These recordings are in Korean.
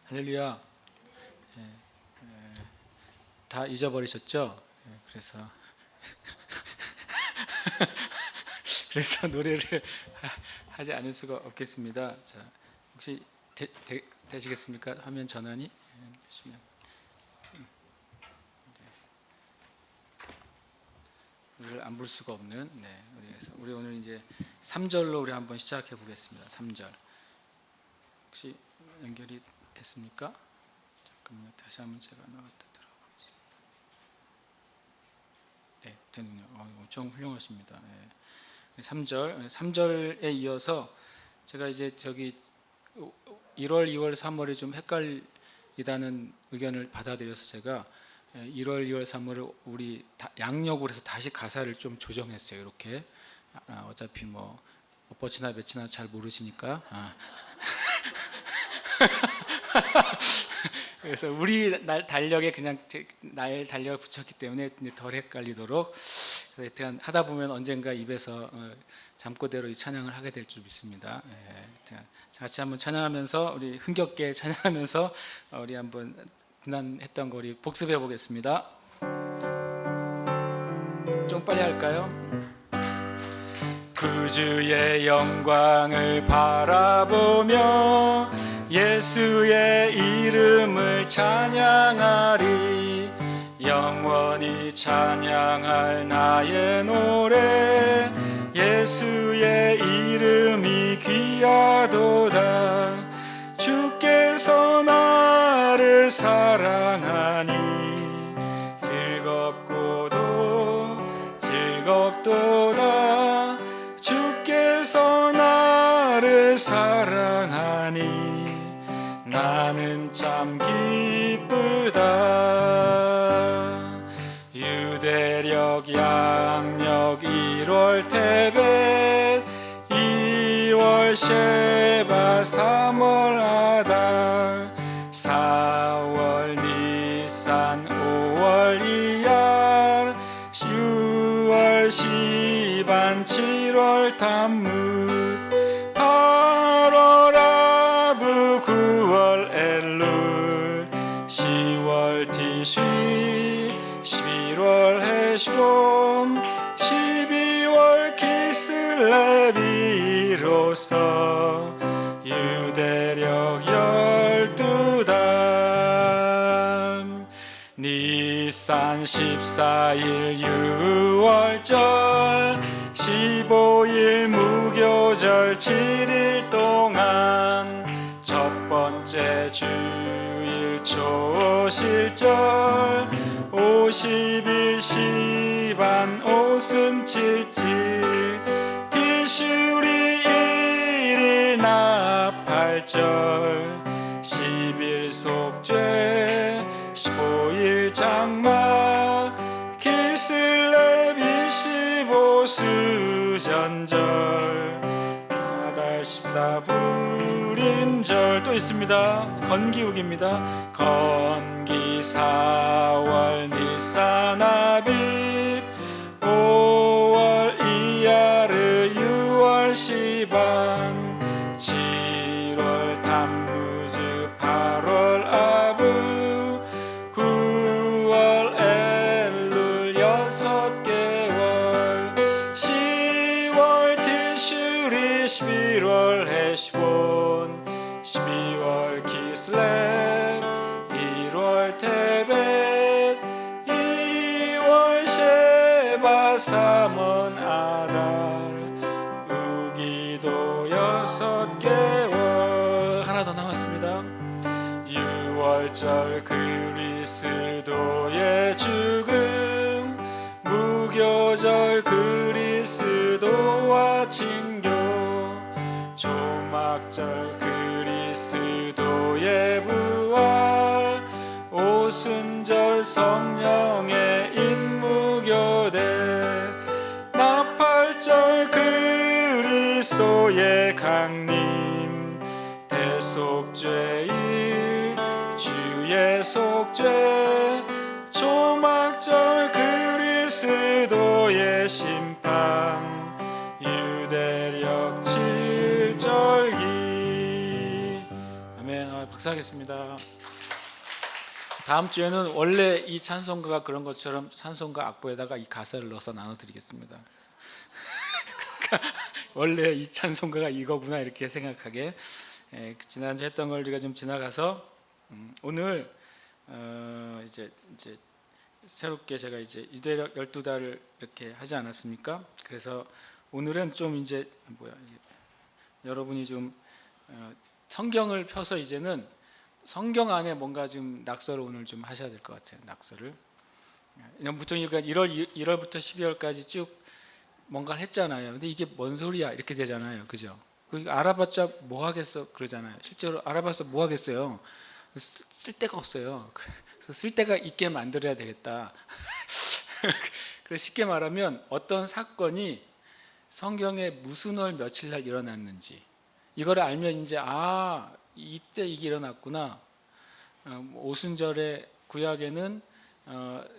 할렐루야. 예, 다 잊어버리셨죠? 그래서 노래를 하지 않을 수가 없겠습니다. 자, 혹시 되시겠습니까? 화면 전환이 되시면. 우리를 안 볼 수가 없는. 우리 오늘 이제 3절로 우리 한번 시작해 보겠습니다. 3절. 혹시 연결이 됐습니까? 잠깐만요. 다시 한번 제가 나갔다 들어가겠습니다. 네, 되는군요. 엄청 훌륭하십니다. 3절에 이어서 제가 이제 저기 1월, 2월, 3월이 좀 헷갈리다는 의견을 받아들여서 제가 1월, 2월, 3월을 우리 양력으로 해서 다시 가사를 좀 조정했어요. 이렇게 어차피 뭐 엎어치나 배치나 잘 모르시니까 그래서 우리 날 달력에 그냥 날 달력을 붙였기 때문에 덜 헷갈리도록 하다 보면 언젠가 입에서 잠꼬대로 이 찬양을 하게 될 줄 믿습니다. 같이 한번 찬양하면서 우리 흥겹게 찬양하면서 우리 한번 지난 거 우리 복습해 보겠습니다. 좀 빨리 할까요? 구주의 영광을 바라보며 예수의 이름을 찬양하리. 영원히 찬양할 나의 노래 예수의 이름이 귀하도다. 주께서 나를 사랑하니 즐겁도다. 주께서 나를 사랑하니 나는 참 기쁘다. 유대력 양력 1월 테벳 2월 셰바 3월 아달 4월 니산 5월 이알 6월 시반 7월 담무스 8월 아브 9월 엘룰 10월 티쉬 11월 헤시롬 12월 키슬레비로서 유대력 12달 니산 14일 6월절 15일 무교절 7일 동안 첫 번째 주일 초실절 50일 시반 오순칠일 티슈리 1일 나팔절 10일 속죄 15일 장마 키슬렙 25 수전절 아달 14 불임절 또 있습니다. 건기욱입니다. 건기 4월 니산 아빕 5월 이야르 6월 시반 7월 담무즈 8월 아브 9월 엘룰 6개월 10월 티슈리 11월 헤시본 12월 키슬렙 1월 테벳 2월 셰바 3월 아달 우기도 6개월 하나 더 남았습니다. 6월절 그리스도의 죽음 무교절 그리스도와 징교 조막절 그리스도의 부활 오순절 성령의 임무교대 나팔절 그리스도의 강림 대속죄일 주의 속죄 조막절 그리스도의 심판 유대력 7절기 아멘. 박수하겠습니다. 다음 주에는 원래 이 찬송가가 그런 것처럼 찬송가 악보에다가 이 가사를 넣어서 나눠드리겠습니다. 원래 이 찬송가가 이거구나 이렇게 생각하게. 지난주 했던 걸 우리가 좀 지나가서 오늘 이제 새롭게 제가 이제 유대력 12달을 이렇게 하지 않았습니까? 그래서 오늘은 좀 이제 여러분이 좀 성경을 펴서 이제는 성경 안에 뭔가 좀 낙서를 오늘 좀 하셔야 될 것 같아요. 낙서를. 보통 1월부터 12월까지 쭉 뭔가를 했잖아요. 근데 이게 뭔 소리야 이렇게 되잖아요. 그죠? 알아봤자 뭐 하겠어 그러잖아요. 실제로 알아봤자 뭐 하겠어요. 쓸 데가 없어요. 그래서 쓸 데가 있게 만들어야 되겠다. 그래서 쉽게 말하면 어떤 사건이 성경에 무슨 월 며칠 날 일어났는지 이거를 알면 이제 이때 이게 일어났구나. 오순절에 구약에는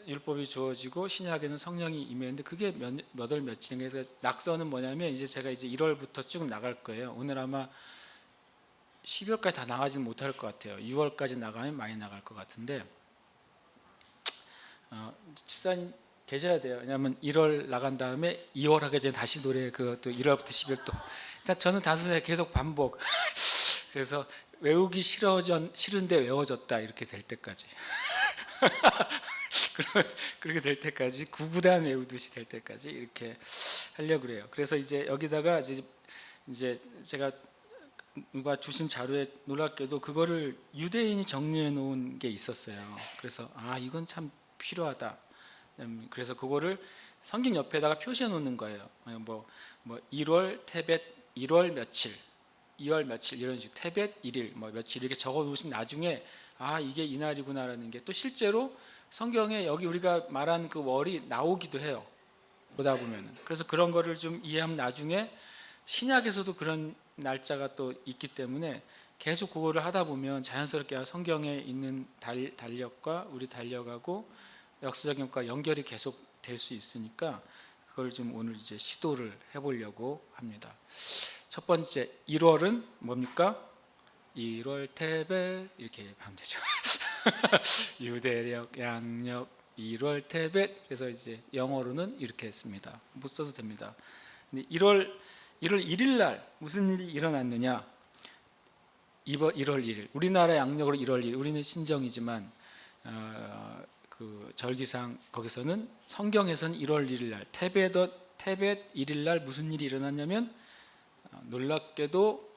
율법이 주어지고 신약에는 성령이 임했는데 그게 몇 월 며칠인가 해서 낙서는 뭐냐면 이제 제가 이제 1월부터 쭉 나갈 거예요. 오늘 아마 12월까지 다 나가지는 못할 것 같아요. 6월까지 나가면 많이 나갈 것 같은데 집사님 계셔야 돼요. 왜냐하면 1월 나간 다음에 2월 하기 전에 다시 노래 그것도 1월부터 12월 또 일단 저는 단순히 계속 반복. 그래서 외우기 싫은데 외워졌다 이렇게 될 때까지 그렇게 될 때까지 구구단 외우듯이 될 때까지 이렇게 하려고 그래요. 그래서 이제 여기다가 이제 제가 누가 주신 자료에 놀랍게도 그거를 유대인이 정리해 놓은 게 있었어요. 그래서 이건 참 필요하다. 그래서 그거를 성경 옆에다가 표시해 놓는 거예요. 뭐 1월 테벳 1월 며칠 2월 며칠 이런 식으로 테벳 1일 뭐 며칠 이렇게 적어 놓으시면 나중에 이게 이날이구나라는 게 또 실제로 성경에 여기 우리가 말한 그 월이 나오기도 해요. 보다 보면은. 그래서 그런 거를 좀 이해하면 나중에 신약에서도 그런 날짜가 또 있기 때문에 계속 그거를 하다 보면 자연스럽게 성경에 있는 달력과 우리 달력하고 역사적인 것과 연결이 계속 될 수 있으니까 그걸 좀 오늘 이제 시도를 해보려고 합니다. 첫 번째 1월은 뭡니까? 1월 테벳 이렇게 하면 되죠. 유대력, 양력, 1월 테벳. 그래서 이제 영어로는 이렇게 했습니다. 못 써도 됩니다. 근데 1월 1일 날 무슨 일이 일어났느냐? 1월 1일. 우리나라 양력으로 1월 1일. 우리는 신정이지만 그 절기상 거기서는 성경에서는 1월 1일 날 테벳 1일 날 무슨 일이 일어났냐면 놀랍게도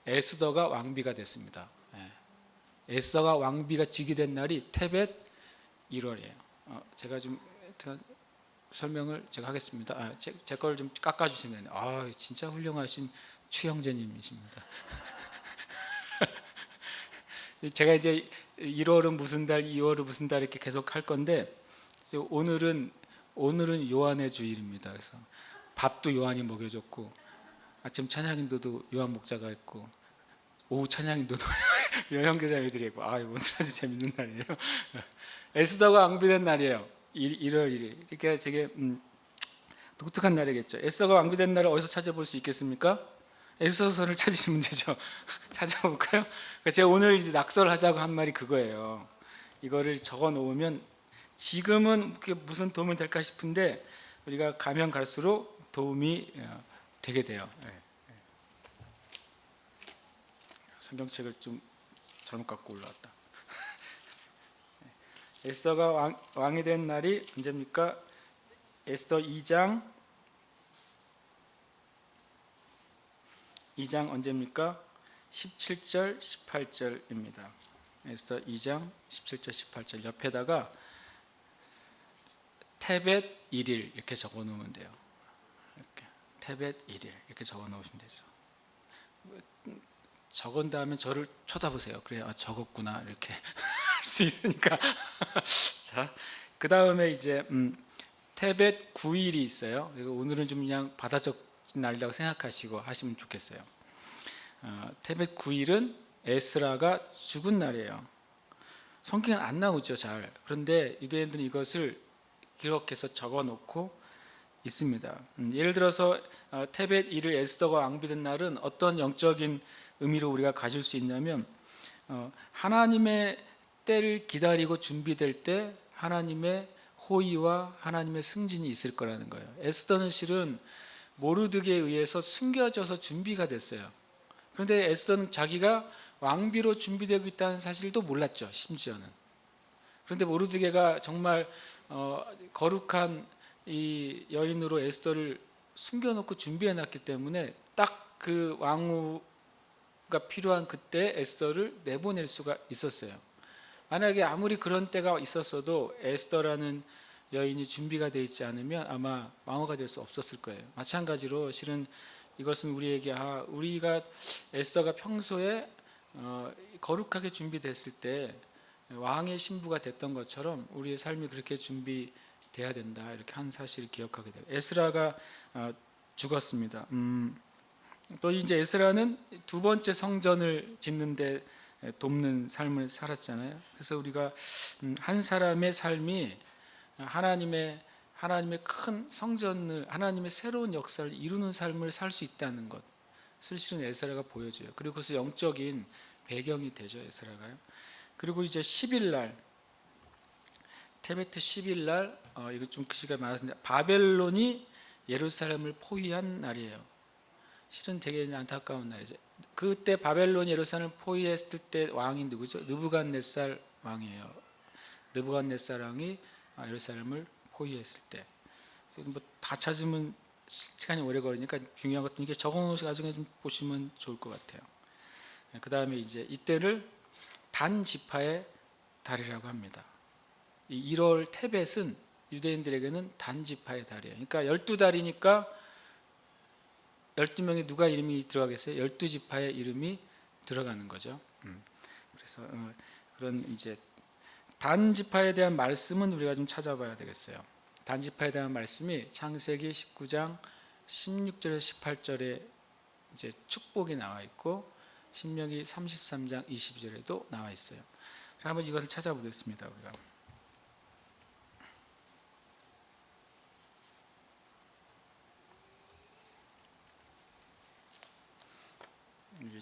에스더가 왕비가 됐습니다. 에스더가 왕비가 즉위된 날이 테벳 1월이에요. 제가 좀 설명을 제가 하겠습니다. 제 걸 좀 깎아주시면 진짜 훌륭하신 추형제님이십니다. 제가 이제 1월은 무슨 달, 2월은 무슨 달 이렇게 계속 할 건데 오늘은 요한의 주일입니다. 그래서 밥도 요한이 먹여줬고 아침 찬양인도도 요한 목자가 했고 오후 찬양인도도 요한교장님들이 했고 오늘 아주 재밌는 날이에요. 에스더가 왕비된 날이에요. 1월 1일. 그러니까 되게 독특한 날이겠죠. 에스더가 왕비된 날을 어디서 찾아볼 수 있겠습니까? 에스더서를 찾으시면 되죠. 찾아볼까요? 그러니까 제가 오늘 이제 낙서를 하자고 한 말이 그거예요. 이거를 적어 놓으면 지금은 그게 무슨 도움이 될까 싶은데 우리가 가면 갈수록 도움이 되게 돼요. 성경책을 좀 잘못 갖고 올라왔다. 에스더가 왕이 된 날이 언제입니까? 에스더 2장 언제입니까? 17절 18절입니다. 에스더 2장 17절 18절 옆에다가 테벳 1일 이렇게 적어 놓으면 돼요. 이렇게 테벳 1일 이렇게 적어 놓으시면 되죠. 적은 다음에 저를 쳐다보세요. 그래 적었구나 이렇게 할 수 있으니까. 자, 그 다음에 이제 테벳 9일이 있어요. 그래서 오늘은 좀 그냥 받아 적은 날이라고 생각하시고 하시면 좋겠어요. 테벳 9일은 에스라가 죽은 날이에요. 성경에 안 나오죠, 잘. 그런데 유대인들은 이것을 기록해서 적어놓고 있습니다. 예를 들어서 테벳 1일 에스더가 왕비된 날은 어떤 영적인 의미로 우리가 가질 수 있냐면 하나님의 때를 기다리고 준비될 때 하나님의 호의와 하나님의 승진이 있을 거라는 거예요. 에스더는 실은 모르드게에 의해서 숨겨져서 준비가 됐어요. 그런데 에스더는 자기가 왕비로 준비되고 있다는 사실도 몰랐죠. 심지어는. 그런데 모르드게가 정말 거룩한 이 여인으로 에스더를 숨겨놓고 준비해놨기 때문에 딱 그 왕후가 필요한 그때 에스더를 내보낼 수가 있었어요. 만약에 아무리 그런 때가 있었어도 에스더라는 여인이 준비가 되어 있지 않으면 아마 왕후가 될 수 없었을 거예요. 마찬가지로 실은 이것은 우리에게 우리가 에스더가 평소에 거룩하게 준비됐을 때 왕의 신부가 됐던 것처럼 우리의 삶이 그렇게 준비돼야 된다, 이렇게 한 사실을 기억하게 돼요. 에스라가 죽었습니다. 또 이제 에스라는 두 번째 성전을 짓는데 돕는 삶을 살았잖아요. 그래서 우리가 한 사람의 삶이 하나님의 큰 성전을, 하나님의 새로운 역사를 이루는 삶을 살 수 있다는 것을 실은 에스라가 보여줘요. 그리고 그것이 영적인 배경이 되죠, 에스라가요. 그리고 이제 10일 날, 테베트 10일 날, 이거 좀 글씨가 많았는데 바벨론이 예루살렘을 포위한 날이에요. 실은 되게 안타까운 날이죠. 그때 바벨론이 예루살렘을 포위했을 때 왕이 누구죠? 느부갓네살 왕이에요. 느부갓네살 왕이 예루살렘을 포위했을 때. 뭐 다 찾으면 시간이 오래 걸리니까 중요한 것들 이게 적어놓으셔서 나중에 좀 보시면 좋을 것 같아요. 그 다음에 이제 이때를 단 지파의 달이라고 합니다. 이 1월 테벳은 유대인들에게는 단 지파의 달이에요. 그러니까 12달이니까 12명의 누가 이름이 들어가겠어요? 12지파의 이름이 들어가는 거죠. 그래서 그런 이제 단지파에 대한 말씀은 우리가 좀 찾아봐야 되겠어요. 단지파에 대한 말씀이 창세기 19장 16절에서 18절에 이제 축복이 나와 있고 신명기 33장 22절에도 나와 있어요. 한번 이것을 찾아보겠습니다. 우리가.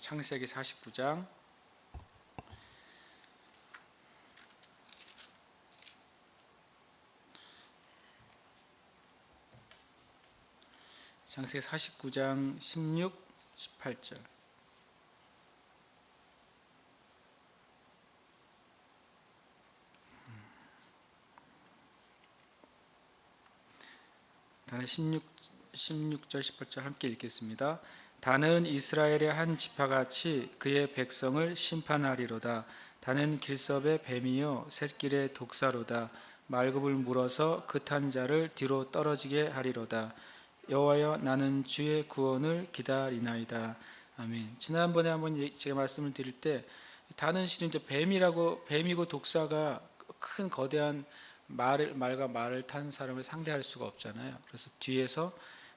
창세기 49장 창세기 49장 16, 18절. 다는 16절 18절 함께 읽겠습니다. 다는 이스라엘의 한 지파같이 그의 백성을 심판하리로다. 다는 길섭의 뱀이요 샛길의 독사로다. 말급을 물어서 그 탄 자를 뒤로 떨어지게 하리로다. 여호와여, 나는 주의 구원을 기다리나이다. 아멘. 지난번에 한번 제가 말씀을 드릴 때 다는 실은 이제 뱀이고 독사가 큰 거대한 말과 말을 탄 사람을 상대할 수가 없잖아요. 그래서 뒤에서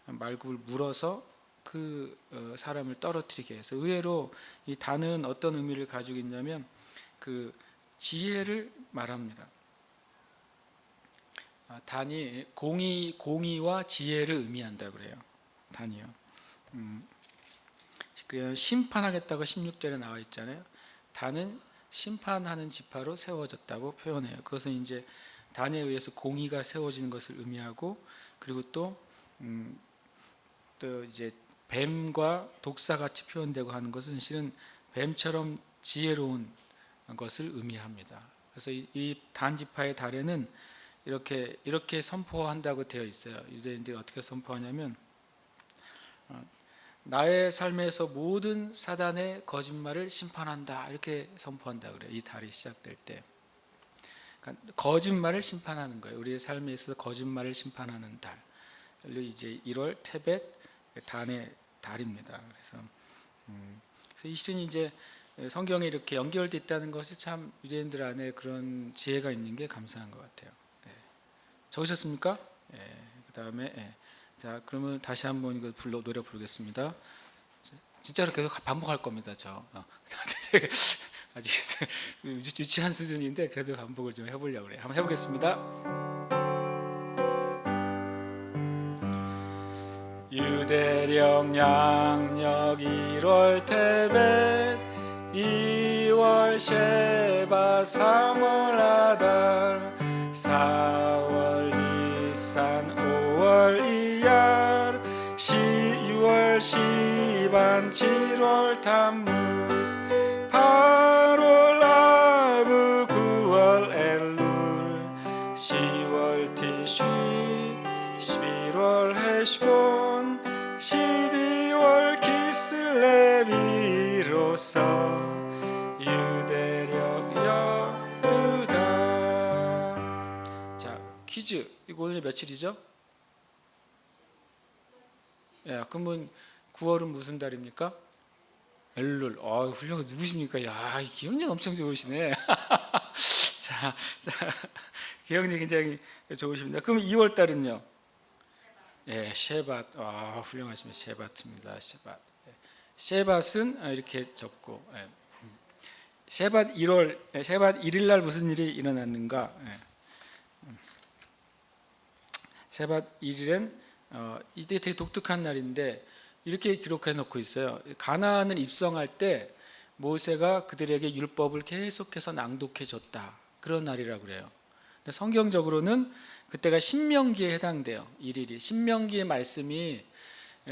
말굽을 물어서 그 사람을 떨어뜨리게 해서, 의외로 이 단은 어떤 의미를 가지고 있냐면 그 지혜를 말합니다. 단이 공의와 지혜를 의미한다 그래요. 단이요. 그냥 심판하겠다고 16절에 나와 있잖아요. 단은 심판하는 지파로 세워졌다고 표현해요. 그것은 이제 단에 의해서 공의가 세워지는 것을 의미하고, 그리고 또 이제 뱀과 독사같이 표현되고 하는 것은 실은 뱀처럼 지혜로운 것을 의미합니다. 그래서 이 단지파의 달에는 이렇게 선포한다고 되어 있어요. 유대인들이 어떻게 선포하냐면 나의 삶에서 모든 사단의 거짓말을 심판한다, 이렇게 선포한다 그래요. 이 달이 시작될 때. 그러니까 거짓말을 심판하는 거예요. 우리의 삶에 있어서 거짓말을 심판하는 달. 이제 1월 테벳 단의 달입니다. 그래서 이 실은 이제 성경에 이렇게 연결돼 있다는 것이 참 유대인들 안에 그런 지혜가 있는 게 감사한 것 같아요. 네. 적으셨습니까? 네. 그 다음에 자, 그러면 다시 한번 이거 노래 부르겠습니다. 진짜로 계속 반복할 겁니다. 아직 유치한 수준인데 그래도 반복을 좀 해보려고 그래요. 한번 해보겠습니다. 유대령 양력 1월 테벳 2월 셰바 3월 아달 4월 니산 5월 이알 6월 시반 7월 담무스 8월 아브 9월 엘룰 10월 티슈 11월 헤시본 12월 키슬레비로서 유대력 열두달. 자, 퀴즈. 이거 오늘 며칠이죠? 예, 그러면 9월은 무슨 달입니까? 엘룰. 훌륭한. 누구십니까? 야, 기억력 엄청 좋으시네. 자, 기억력이 굉장히 좋으십니다. 그럼 2월 달은요? 예, 셰밧. 훌륭하십니다. 셰밧입니다. 셰밧. 셰밧은 이렇게 적고, 셰밧 1일 날 무슨 일이 일어났는가? 셰밧 1일엔 이때 되게 독특한 날인데 이렇게 기록해 놓고 있어요. 가나안을 입성할 때 모세가 그들에게 율법을 계속해서 낭독해 줬다. 그런 날이라고 그래요. 근데 성경적으로는 그때가 신명기에 해당돼요. 1일이 신명기의 말씀이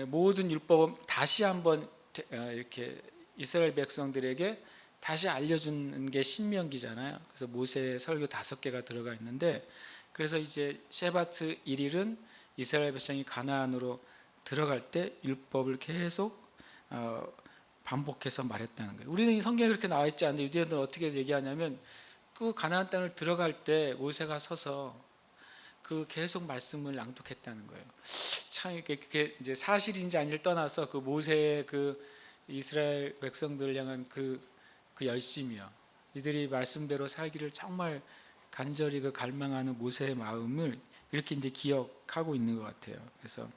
모든 율법은 다시 한번 이렇게 이스라엘 백성들에게 다시 알려주는 게 신명기잖아요. 그래서 모세의 설교 5개가 들어가 있는데, 그래서 이제 셰바트 1일은 이스라엘 백성이 가나안으로 들어갈 때 율법을 계속 반복해서 말했다는 거예요. 우리는 성경에 그렇게 나와 있지 않는데 유대인들은 어떻게 얘기하냐면 그 가나안 땅을 들어갈 때 모세가 서서 그 계속 말씀을 낭독했다는 거예요. 참 그게 이제 사실인지 아닌지를 떠나서 그 모세의 그 이스라엘 백성들을 향한 그 열심이요. 이들이 말씀대로 살기를 정말 간절히 그 갈망하는 모세의 마음을 이렇게 이제 기억하고 있는 것 같아요. 그래서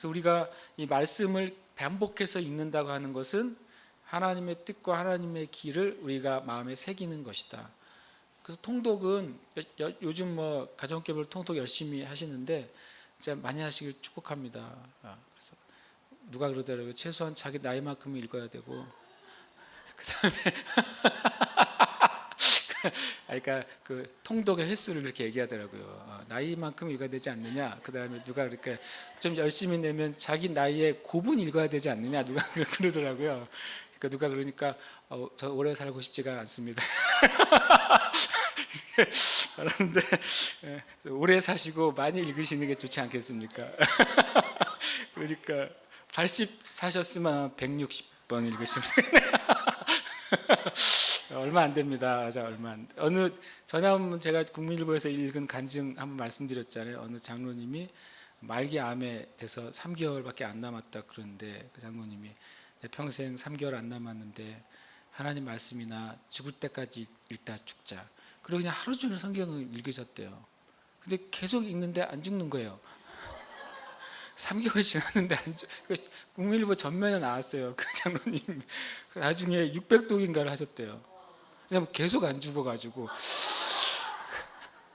우리가 이 말씀을 반복해서 읽는다고 하는 것은 하나님의 뜻과 하나님의 길을 우리가 마음에 새기는 것이다. 그래서 통독은 요즘 뭐 가정교회별 통독 열심히 하시는데 진짜 많이 하시길 축복합니다. 그래서 누가 그러더라고요. 최소한 자기 나이만큼 읽어야 되고, 그다음에 그러니까 그 통독의 횟수를 그렇게 얘기하더라고요. 나이만큼 읽어야 되지 않느냐. 그다음에 누가 그렇게 좀 열심히 내면 자기 나이에 곱은 읽어야 되지 않느냐. 누가 그러더라고요. 그러니까 누가 그러니까 저 오래 살고 싶지가 않습니다. 그런데 오래 사시고 많이 읽으시는 게 좋지 않겠습니까? 그러니까 80 사셨으면 160번 읽으시면 얼마 안 됩니다. 어느 전에 한번 제가 국민일보에서 읽은 간증 한번 말씀드렸잖아요. 어느 장로님이 말기 암에 돼서 3개월밖에 안 남았다 그러는데 그 장로님이 내 평생 3개월 안 남았는데 하나님 말씀이나 죽을 때까지 읽다 죽자. 그리고 그냥 하루 종일 성경을 읽으셨대요. 근데 계속 읽는데 안 죽는 거예요. 3개월이 지났는데 국민일보 전면에 나왔어요. 그 장로님 나중에 600독인가를 하셨대요. 그냥 계속 안 죽어가지고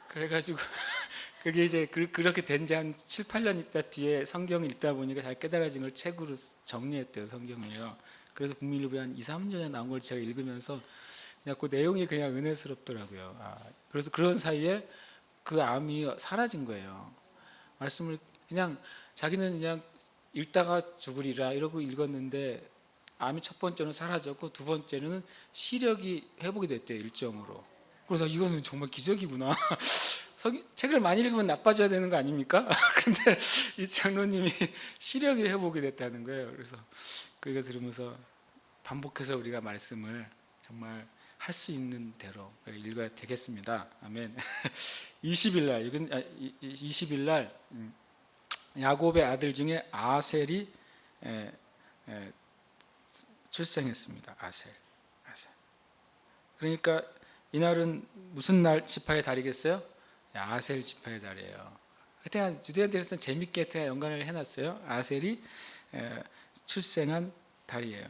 그래가지고 그게 이제 그렇게 된 지 한 7, 8년 있다 뒤에 성경을 읽다 보니까 잘 깨달아진 걸 책으로 정리했대요. 성경을요. 그래서 국민일보에 한 2, 3년에 나온 걸 제가 읽으면서 그냥 그 내용이 그냥 은혜스럽더라고요. 그래서 그런 사이에 그 암이 사라진 거예요. 말씀을 그냥 자기는 그냥 읽다가 죽으리라 이러고 읽었는데 암이 첫 번째는 사라졌고 두 번째는 시력이 회복이 됐대요. 일정으로. 그래서 이거는 정말 기적이구나. 책을 많이 읽으면 나빠져야 되는 거 아닙니까? 근데 이 장로님이 시력이 회복이 됐다는 거예요. 그래서 그거 들으면서 반복해서 우리가 말씀을 정말 할 수 있는 대로 읽어야 되겠습니다. 아멘. 20일 날 20일 날 야곱의 아들 중에 아셀이 출생했습니다. 아셀. 그러니까 이날은 무슨 날 지파의 달이겠어요? 아셀 지파의 달이에요. 하여튼 유대인들에서는 재밌게 연관을 해놨어요. 아셀이 출생한 달이에요.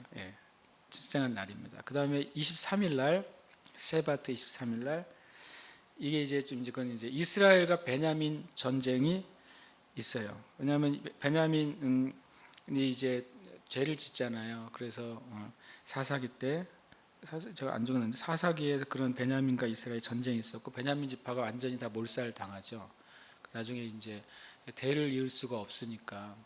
출생한 날입니다. 그 다음에 23일 날 세바트 23일 날 이게 이제 이건 이제 이스라엘과 베냐민 전쟁이 있어요. 왜냐하면 베냐민이 이제 죄를 짓잖아요. 그래서 사사기 때 제가 안 적었는데 사사기에서 그런 베냐민과 이스라엘 전쟁이 있었고 베냐민 지파가 완전히 다 몰살 당하죠. 나중에 이제 대를 이을 수가 없으니까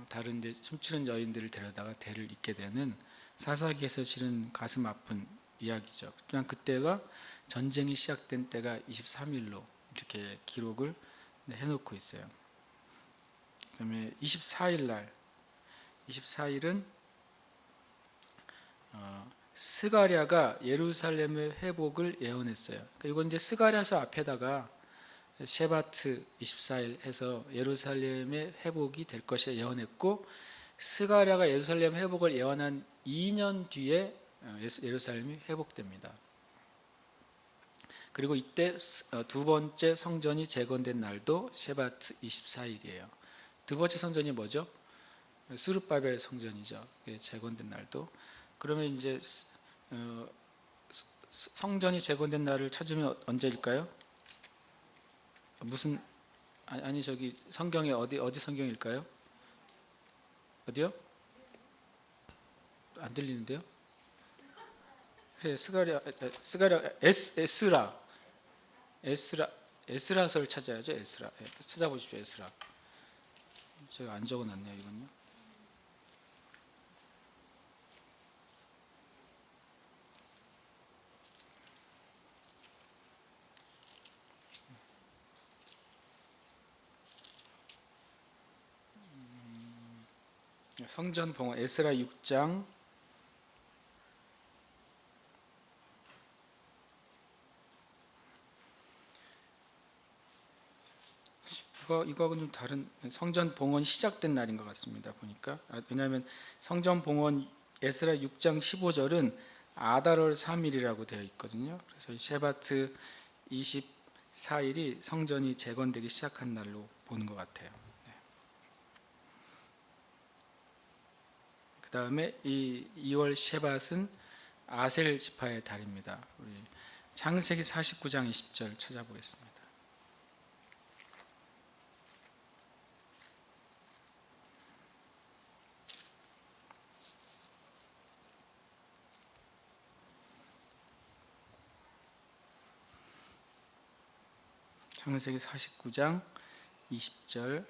다른 이제 춤추는 여인들을 데려다가 대를 잇게 되는 사사기에서 실은 가슴 아픈 이야기죠. 그냥 그때가 전쟁이 시작된 때가 23일로 이렇게 기록을 해놓고 있어요. 그다음에 24일 날, 24일은 스가랴가 예루살렘의 회복을 예언했어요. 그러니까 이건 이제 스가랴서 앞에다가 셰바트 24일 해서 예루살렘의 회복이 될 것이 예언했고, 스가랴가 예루살렘 회복을 예언한 2년 뒤에 예루살렘이 회복됩니다. 그리고 이때 두 번째 성전이 재건된 날도 셰바트 24일이에요. 두 번째 성전이 뭐죠? 스룹바벨 성전이죠. 재건된 날도. 그러면 이제 성전이 재건된 날을 찾으면 언제일까요? 무슨 아니 저기 성경에 어디 성경일까요? 어디요? 안 들리는데요? 그래 스가랴 에스라서를 찾아야죠. 에스라. 찾아보십시오. 에스라. 제가 안 적어놨네요. 이건요. 성전 봉헌 에스라 6장 이거하고는 좀 다른 성전 봉헌이 시작된 날인 것 같습니다. 보니까 왜냐하면 성전 봉헌 에스라 6장 15절은 아달월 3일이라고 되어 있거든요. 그래서 셰바트 24일이 성전이 재건되기 시작한 날로 보는 것 같아요. 그 다음에 이 2월 셰밧은 아셀 지파의 달입니다. 우리 창세기 49장 20절 찾아보겠습니다. 창세기 49장 20절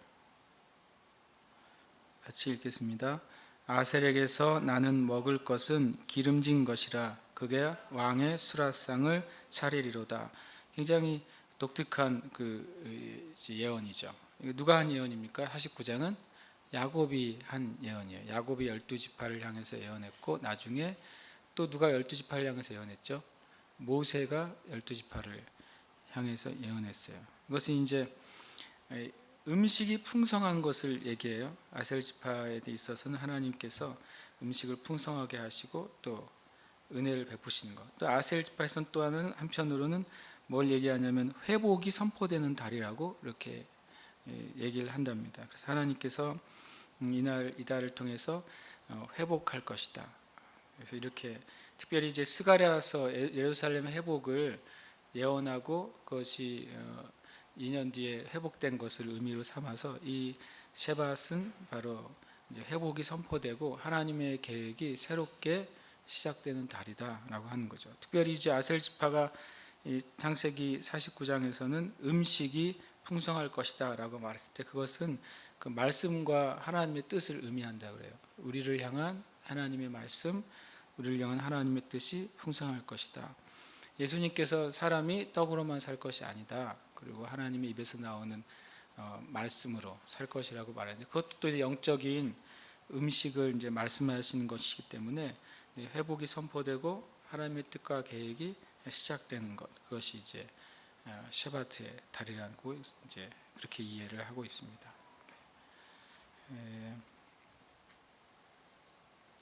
같이 읽겠습니다. 아셀에게서 나는 먹을 것은 기름진 것이라 그게 왕의 수라상을 차리리로다. 굉장히 독특한 그 예언이죠. 누가 한 예언입니까? 49장은 야곱이 한 예언이에요. 야곱이 12지파를 향해서 예언했고 나중에 또 누가 12지파를 향해서 예언했죠? 모세가 12지파를 향해서 예언했어요. 이것은 이제 음식이 풍성한 것을 얘기해요. 아셀 지파에 있어서는 하나님께서 음식을 풍성하게 하시고 또 은혜를 베푸시는 것. 또 아셀 지파에서는 또 한편으로는 뭘 얘기하냐면 회복이 선포되는 달이라고 이렇게 얘기를 한답니다. 그래서 하나님께서 이 달을 통해서 회복할 것이다. 그래서 이렇게 특별히 이제 스가랴서 예루살렘 회복을 예언하고 그것이 2년 뒤에 회복된 것을 의미로 삼아서 이 셰밧은 바로 이제 회복이 선포되고 하나님의 계획이 새롭게 시작되는 달이다라고 하는 거죠. 특별히 이제 아셀 지파가 이 창세기 49장에서는 음식이 풍성할 것이다라고 말했을 때 그것은 그 말씀과 하나님의 뜻을 의미한다 그래요. 우리를 향한 하나님의 말씀, 우리를 향한 하나님의 뜻이 풍성할 것이다. 예수님께서 사람이 떡으로만 살 것이 아니다. 그리고 하나님의 입에서 나오는 말씀으로 살 것이라고 말하는데 그것도 이제 영적인 음식을 이제 말씀하시는 것이기 때문에 회복이 선포되고 하나님의 뜻과 계획이 시작되는 것 그것이 이제 셰바트의 달이라고 이제 그렇게 이해를 하고 있습니다.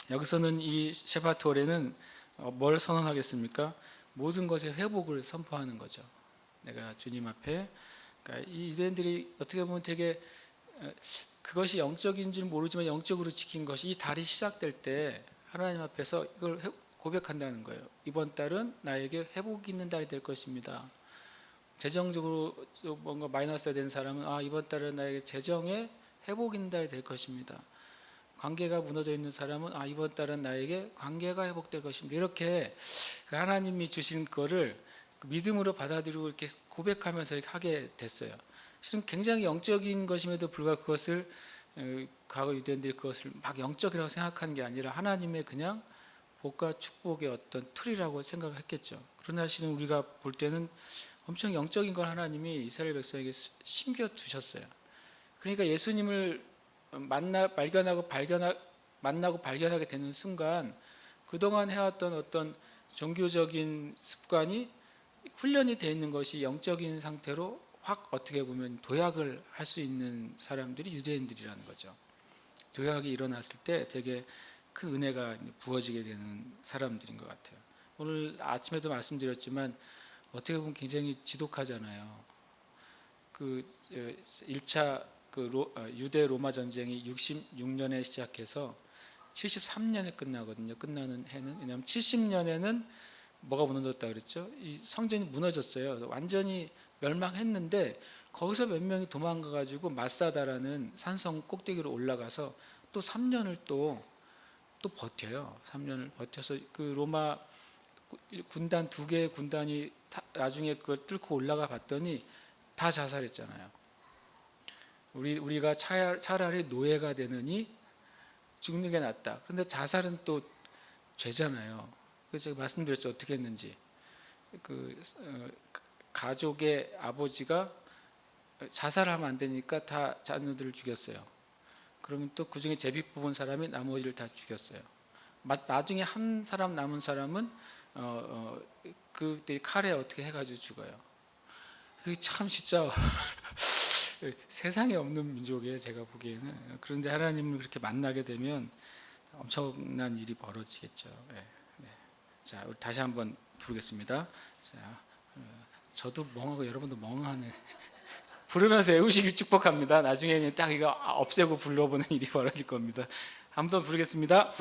여기서는 이 셰바트 월에는 뭘 선언하겠습니까? 모든 것의 회복을 선포하는 거죠. 내가 주님 앞에 그러니까 이 유대인들이 어떻게 보면 되게 그것이 영적인 줄 모르지만 영적으로 지킨 것이 이 달이 시작될 때 하나님 앞에서 이걸 고백한다는 거예요. 이번 달은 나에게 회복이 있는 달이 될 것입니다. 재정적으로 뭔가 마이너스가 된 사람은 이번 달은 나에게 재정에 회복이 있는 달이 될 것입니다. 관계가 무너져 있는 사람은 이번 달은 나에게 관계가 회복될 것입니다. 이렇게 그 하나님이 주신 거를 믿음으로 받아들이고 이렇게 고백하면서 이렇게 하게 됐어요. 실은 굉장히 영적인 것임에도 불구하고 그것을 과거 유대인들이 그것을 막 영적이라고 생각하는 게 아니라 하나님의 그냥 복과 축복의 어떤 틀이라고 생각했겠죠. 그러나 실은 우리가 볼 때는 엄청 영적인 걸 하나님이 이스라엘 백성에게 심겨 두셨어요. 그러니까 예수님을 만나고 발견하게 되는 순간 그동안 해왔던 어떤 종교적인 습관이 훈련이 되어 있는 것이 영적인 상태로 확 어떻게 보면 도약을 할 수 있는 사람들이 유대인들이라는 거죠. 도약이 일어났을 때 되게 큰 은혜가 부어지게 되는 사람들인 것 같아요. 오늘 아침에도 말씀드렸지만 어떻게 보면 굉장히 지독하잖아요. 그 1차 유대 로마 전쟁이 66년에 시작해서 73년에 끝나거든요. 끝나는 해는. 왜냐하면 70년에는 뭐가 무너졌다 그랬죠? 이 성전이 무너졌어요. 완전히 멸망했는데 거기서 몇 명이 도망가 가지고 마사다라는 산성 꼭대기로 올라가서 또 3년을 또 버텨요. 3년을 버텨서 그 로마 군단 2개의 군단이 나중에 그걸 뚫고 올라가 봤더니 다 자살했잖아요. 우리가 차라리 노예가 되느니 죽는 게 낫다. 그런데 자살은 또 죄잖아요. 그래서 제가 말씀드렸죠. 어떻게 했는지. 가족의 아버지가 자살하면 안 되니까 다 자녀들을 죽였어요. 그러면 또 그중에 제비 뽑은 사람이 나머지를 다 죽였어요. 나중에 한 사람 남은 사람은 그때 칼에 어떻게 해가지고 죽어요. 그게 참 진짜 세상에 없는 민족이에요. 제가 보기에는. 그런데 하나님을 그렇게 만나게 되면 엄청난 일이 벌어지겠죠. 네. 자, 우리 다시 한번 부르겠습니다. 자, 저도 멍하고 여러분도 멍하네. 부르면서 애우시길 축복합니다. 나중에는 딱 이거 없애고 불러보는 일이 벌어질 겁니다. 한번 부르겠습니다.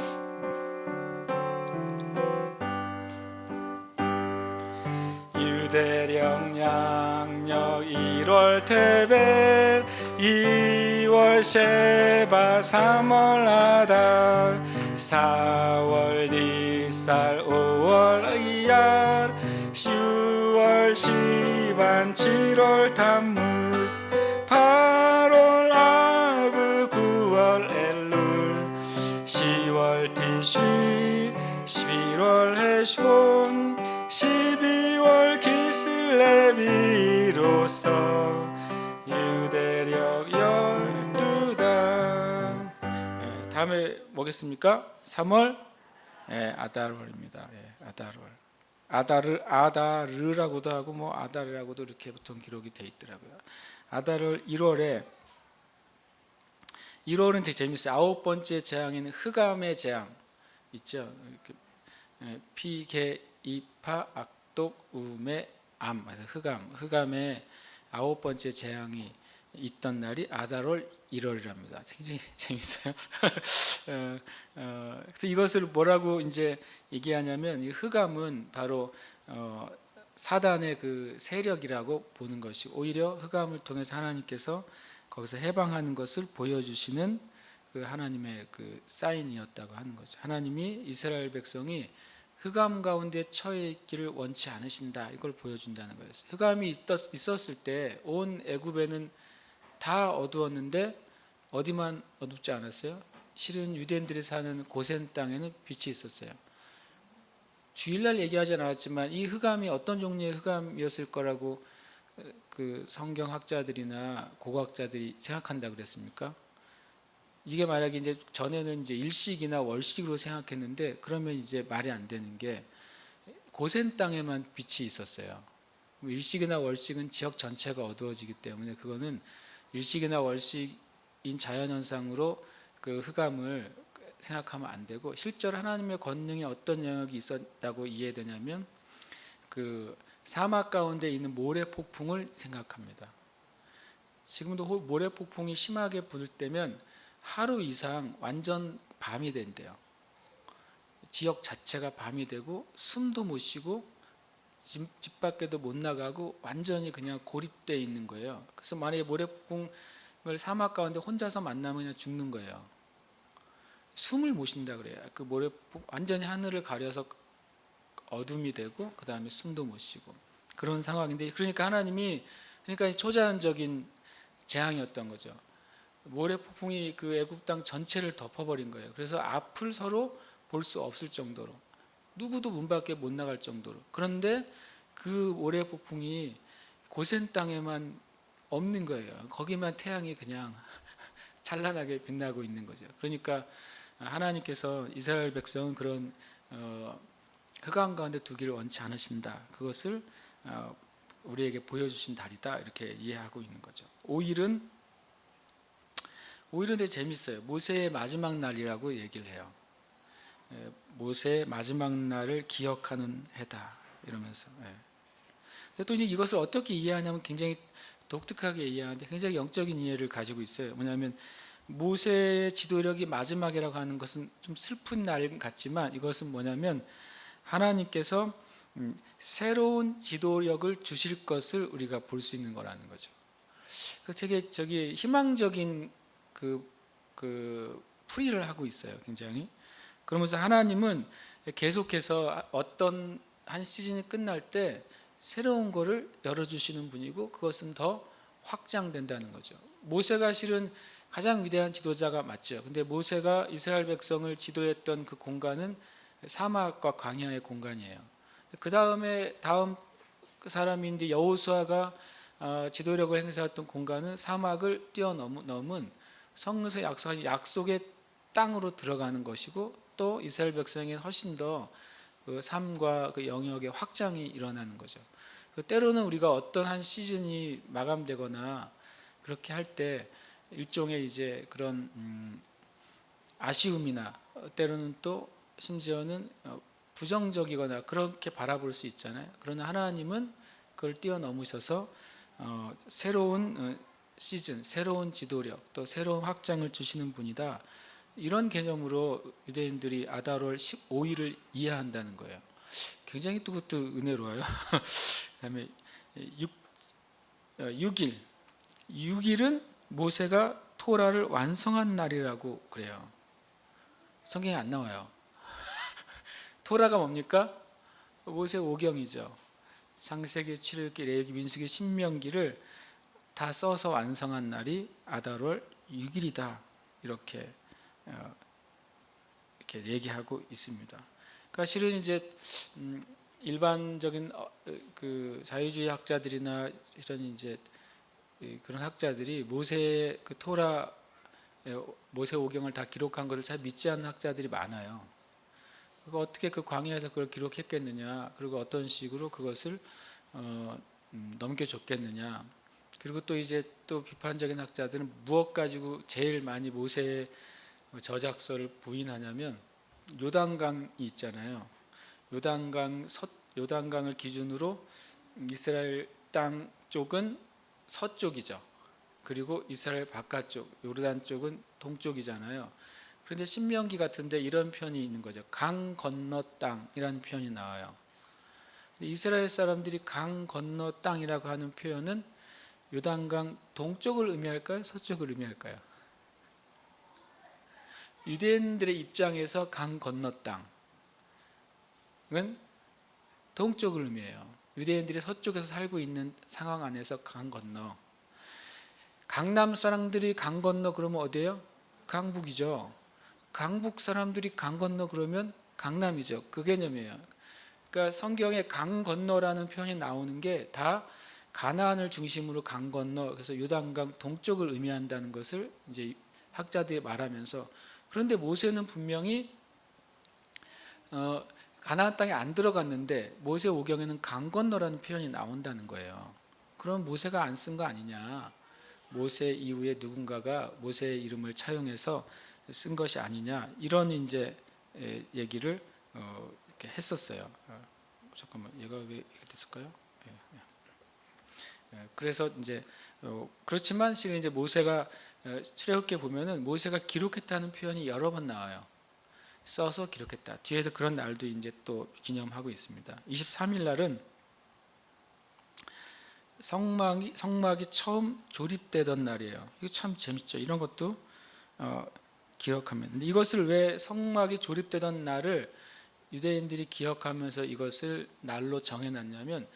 유대령 양력 1월 태벳 2월 셰바 3월 아달 4월 니살 5월 이알 10월 시반 7월 담무스 8월 아브 9월 엘룰 10월 티쉬 11월 헤숑 12월 기슬레비로서 유대력 12달. 다음에 뭐겠습니까? 3월 아달월입니다. 아달월. 아다르라고도 하고 뭐 아달이라고도 이렇게 보통 기록이 돼 있더라고요. 아달월 1월은 되게 재밌어요. 9번째 재앙에는 흑암의 재앙 있죠. 피개 이파 악독 우메 암. 그래서 흑암의 9번째 재앙이 있던 날이 아달월 1월이랍니다. 굉장히 재밌어요. 그래서 이것을 뭐라고 이제 얘기하냐면 이 흑암은 바로 사단의 그 세력이라고 보는 것이 오히려 흑암을 통해서 하나님께서 거기서 해방하는 것을 보여주시는 그 하나님의 그 사인이었다고 하는 거죠. 하나님이 이스라엘 백성이 흑암 가운데 처해 있기를 원치 않으신다. 이걸 보여준다는 거였어요. 흑암이 있었을 때 온 애굽에는 다 어두웠는데 어디만 어둡지 않았어요? 실은 유대인들이 사는 고센 땅에는 빛이 있었어요. 주일날 얘기하지 않았지만 이 흑암이 어떤 종류의 흑암이었을 거라고 그 성경학자들이나 고고학자들이 생각한다 그랬습니까? 이게 만약에 이제 전에는 이제 일식이나 월식으로 생각했는데 그러면 이제 말이 안 되는 게 고센 땅에만 빛이 있었어요. 일식이나 월식은 지역 전체가 어두워지기 때문에 그거는 일식이나 월식인 자연현상으로 그 흑암을 생각하면 안 되고 실제로 하나님의 권능이 어떤 영역이 있었다고 이해되냐면 그 사막 가운데 있는 모래폭풍을 생각합니다. 지금도 모래폭풍이 심하게 불 때면 하루 이상 완전 밤이 된대요. 지역 자체가 밤이 되고 숨도 못 쉬고 집 밖에도 못 나가고 완전히 그냥 고립되어 있는 거예요. 그래서 만약에 모래폭풍을 사막 가운데 혼자서 만나면 그냥 죽는 거예요. 숨을 못 쉰다 그래요. 그 모래 완전히 하늘을 가려서 어둠이 되고 그 다음에 숨도 못 쉬고 그런 상황인데, 그러니까 하나님이 그러니까 초자연적인 재앙이었던 거죠. 모래 폭풍이 그 애굽 땅 전체를 덮어버린 거예요. 그래서 앞을 서로 볼 수 없을 정도로, 누구도 문 밖에 못 나갈 정도로. 그런데 그 모래 폭풍이 고센 땅에만 없는 거예요. 거기만 태양이 그냥 찬란하게 빛나고 있는 거죠. 그러니까 하나님께서 이스라엘 백성은 그런 흑암 가운데 두기를 원치 않으신다. 그것을 우리에게 보여주신 달이다. 이렇게 이해하고 있는 거죠. 5일은 되게 재밌어요. 모세의 마지막 날이라고 얘기를 해요. 모세의 마지막 날을 기억하는 해다 이러면서. 또 이제 이것을 어떻게 이해하냐면 굉장히 독특하게 이해하는데 굉장히 영적인 이해를 가지고 있어요. 뭐냐면 모세의 지도력이 마지막이라고 하는 것은 좀 슬픈 날 같지만, 이것은 뭐냐면 하나님께서 새로운 지도력을 주실 것을 우리가 볼 수 있는 거라는 거죠. 되게 희망적인 그 풀이를 하고 있어요. 굉장히. 그러면서 하나님은 계속해서 어떤 한 시즌이 끝날 때 새로운 거를 열어주시는 분이고, 그것은 더 확장된다는 거죠. 모세가 실은 가장 위대한 지도자가 맞죠. 근데 모세가 이스라엘 백성을 지도했던 그 공간은 사막과 광야의 공간이에요. 다음 그 사람인데 여호수아가 지도력을 행사했던 공간은 사막을 뛰어넘은 성에서 약속한 약속의 땅으로 들어가는 것이고, 또 이스라엘 백성에게 훨씬 더 그 삶과 그 영역의 확장이 일어나는 거죠. 때로는 우리가 어떤 한 시즌이 마감되거나 그렇게 할 때 일종의 이제 그런 아쉬움이나 때로는 또 심지어는 부정적이거나 그렇게 바라볼 수 있잖아요. 그러나 하나님은 그걸 뛰어넘으셔서 새로운 시즌, 새로운 지도력, 또 새로운 확장을 주시는 분이다. 이런 개념으로 유대인들이 아달월 15일을 이해한다는 거예요. 굉장히 또 그것도 은혜로워요. 그다음에 6일은 모세가 토라를 완성한 날이라고 그래요. 성경에 안 나와요. 토라가 뭡니까? 모세 오경이죠. 창세기, 출애굽기, 레위기, 민수기, 신명기를 다 써서 완성한 날이 아달월 6일이다. 이렇게 얘기하고 있습니다. 그러니까 실은 이제 일반적인 그 자유주의 학자들이나 이런 이제 그런 학자들이 모세 그 토라, 모세 오경을 다 기록한 것을 잘 믿지 않는 학자들이 많아요. 어떻게 그 광야에서 그걸 기록했겠느냐, 그리고 어떤 식으로 그것을 넘겨줬겠느냐. 그리고 또 이제 또 비판적인 학자들은 무엇 가지고 제일 많이 모세의 저작서를 부인하냐면 요단강이 있잖아요. 요단강을 기준으로 이스라엘 땅 쪽은 서쪽이죠. 그리고 이스라엘 바깥쪽 요르단 쪽은 동쪽이잖아요. 그런데 신명기 같은데 이런 표현이 있는 거죠. 강 건너 땅이라는 표현이 나와요. 이스라엘 사람들이 강 건너 땅이라고 하는 표현은 요단강 동쪽을 의미할까요? 서쪽을 의미할까요? 유대인들의 입장에서 강 건너 땅은 동쪽을 의미해요. 유대인들이 서쪽에서 살고 있는 상황 안에서 강 건너. 강남 사람들이 강 건너 그러면 어디예요? 강북이죠. 강북 사람들이 강 건너 그러면 강남이죠. 그 개념이에요. 그러니까 성경에 강 건너라는 표현이 나오는 게 다 가나안을 중심으로 강 건너, 그래서 요단강 동쪽을 의미한다는 것을 이제 학자들이 말하면서, 그런데 모세는 분명히 가나안 땅에 안 들어갔는데 모세 오경에는 강 건너라는 표현이 나온다는 거예요. 그럼 모세가 안 쓴 거 아니냐? 모세 이후에 누군가가 모세의 이름을 차용해서 쓴 것이 아니냐? 이런 이제 얘기를 이렇게 했었어요. 잠깐만, 얘가 왜 이렇게 됐을까요? 그래서 이제 그렇지만 실은 이제 모세가 출애굽기에 보면은 모세가 기록했다는 표현이 여러 번 나와요. 써서 기록했다. 뒤에도 그런 날도 이제 또 기념하고 있습니다. 23일 날은 성막이 처음 조립되던 날이에요. 이거 참 재밌죠. 이런 것도 기억하면. 근데 이것을 왜 성막이 조립되던 날을 유대인들이 기억하면서 이것을 날로 정해놨냐면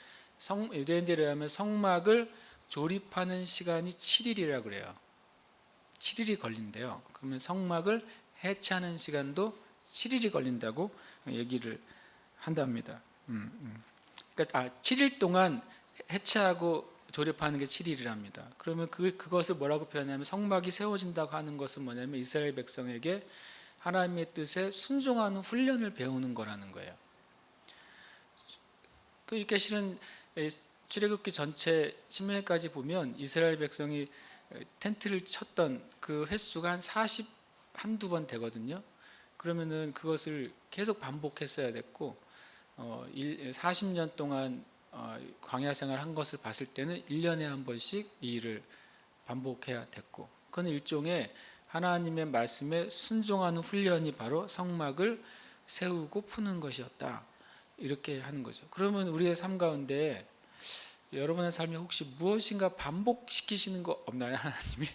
유대인들에 의하면 성막을 조립하는 시간이 7일이라 그래요. 7일이 걸린대요. 그러면 성막을 해체하는 시간도 7일이 걸린다고 얘기를 한답니다. 그러니까 7일 동안 해체하고 조립하는 게 7일이랍니다. 그러면 그것을 뭐라고 표현하냐면 성막이 세워진다고 하는 것은 뭐냐면 이스라엘 백성에게 하나님의 뜻에 순종하는 훈련을 배우는 거라는 거예요. 그러니까 실은 출애굽기 전체 신명기까지 보면 이스라엘 백성이 텐트를 쳤던 그 횟수가 한 한두 번 되거든요. 그러면은 그것을 계속 반복했어야 됐고 40년 동안 광야 생활 한 것을 봤을 때는 1년에 한 번씩 이 일을 반복해야 됐고, 그건 일종의 하나님의 말씀에 순종하는 훈련이 바로 성막을 세우고 푸는 것이었다, 이렇게 하는 거죠. 그러면 우리의 삶 가운데 여러분의 삶에 혹시 무엇인가 반복시키시는 거 없나요? 하나님이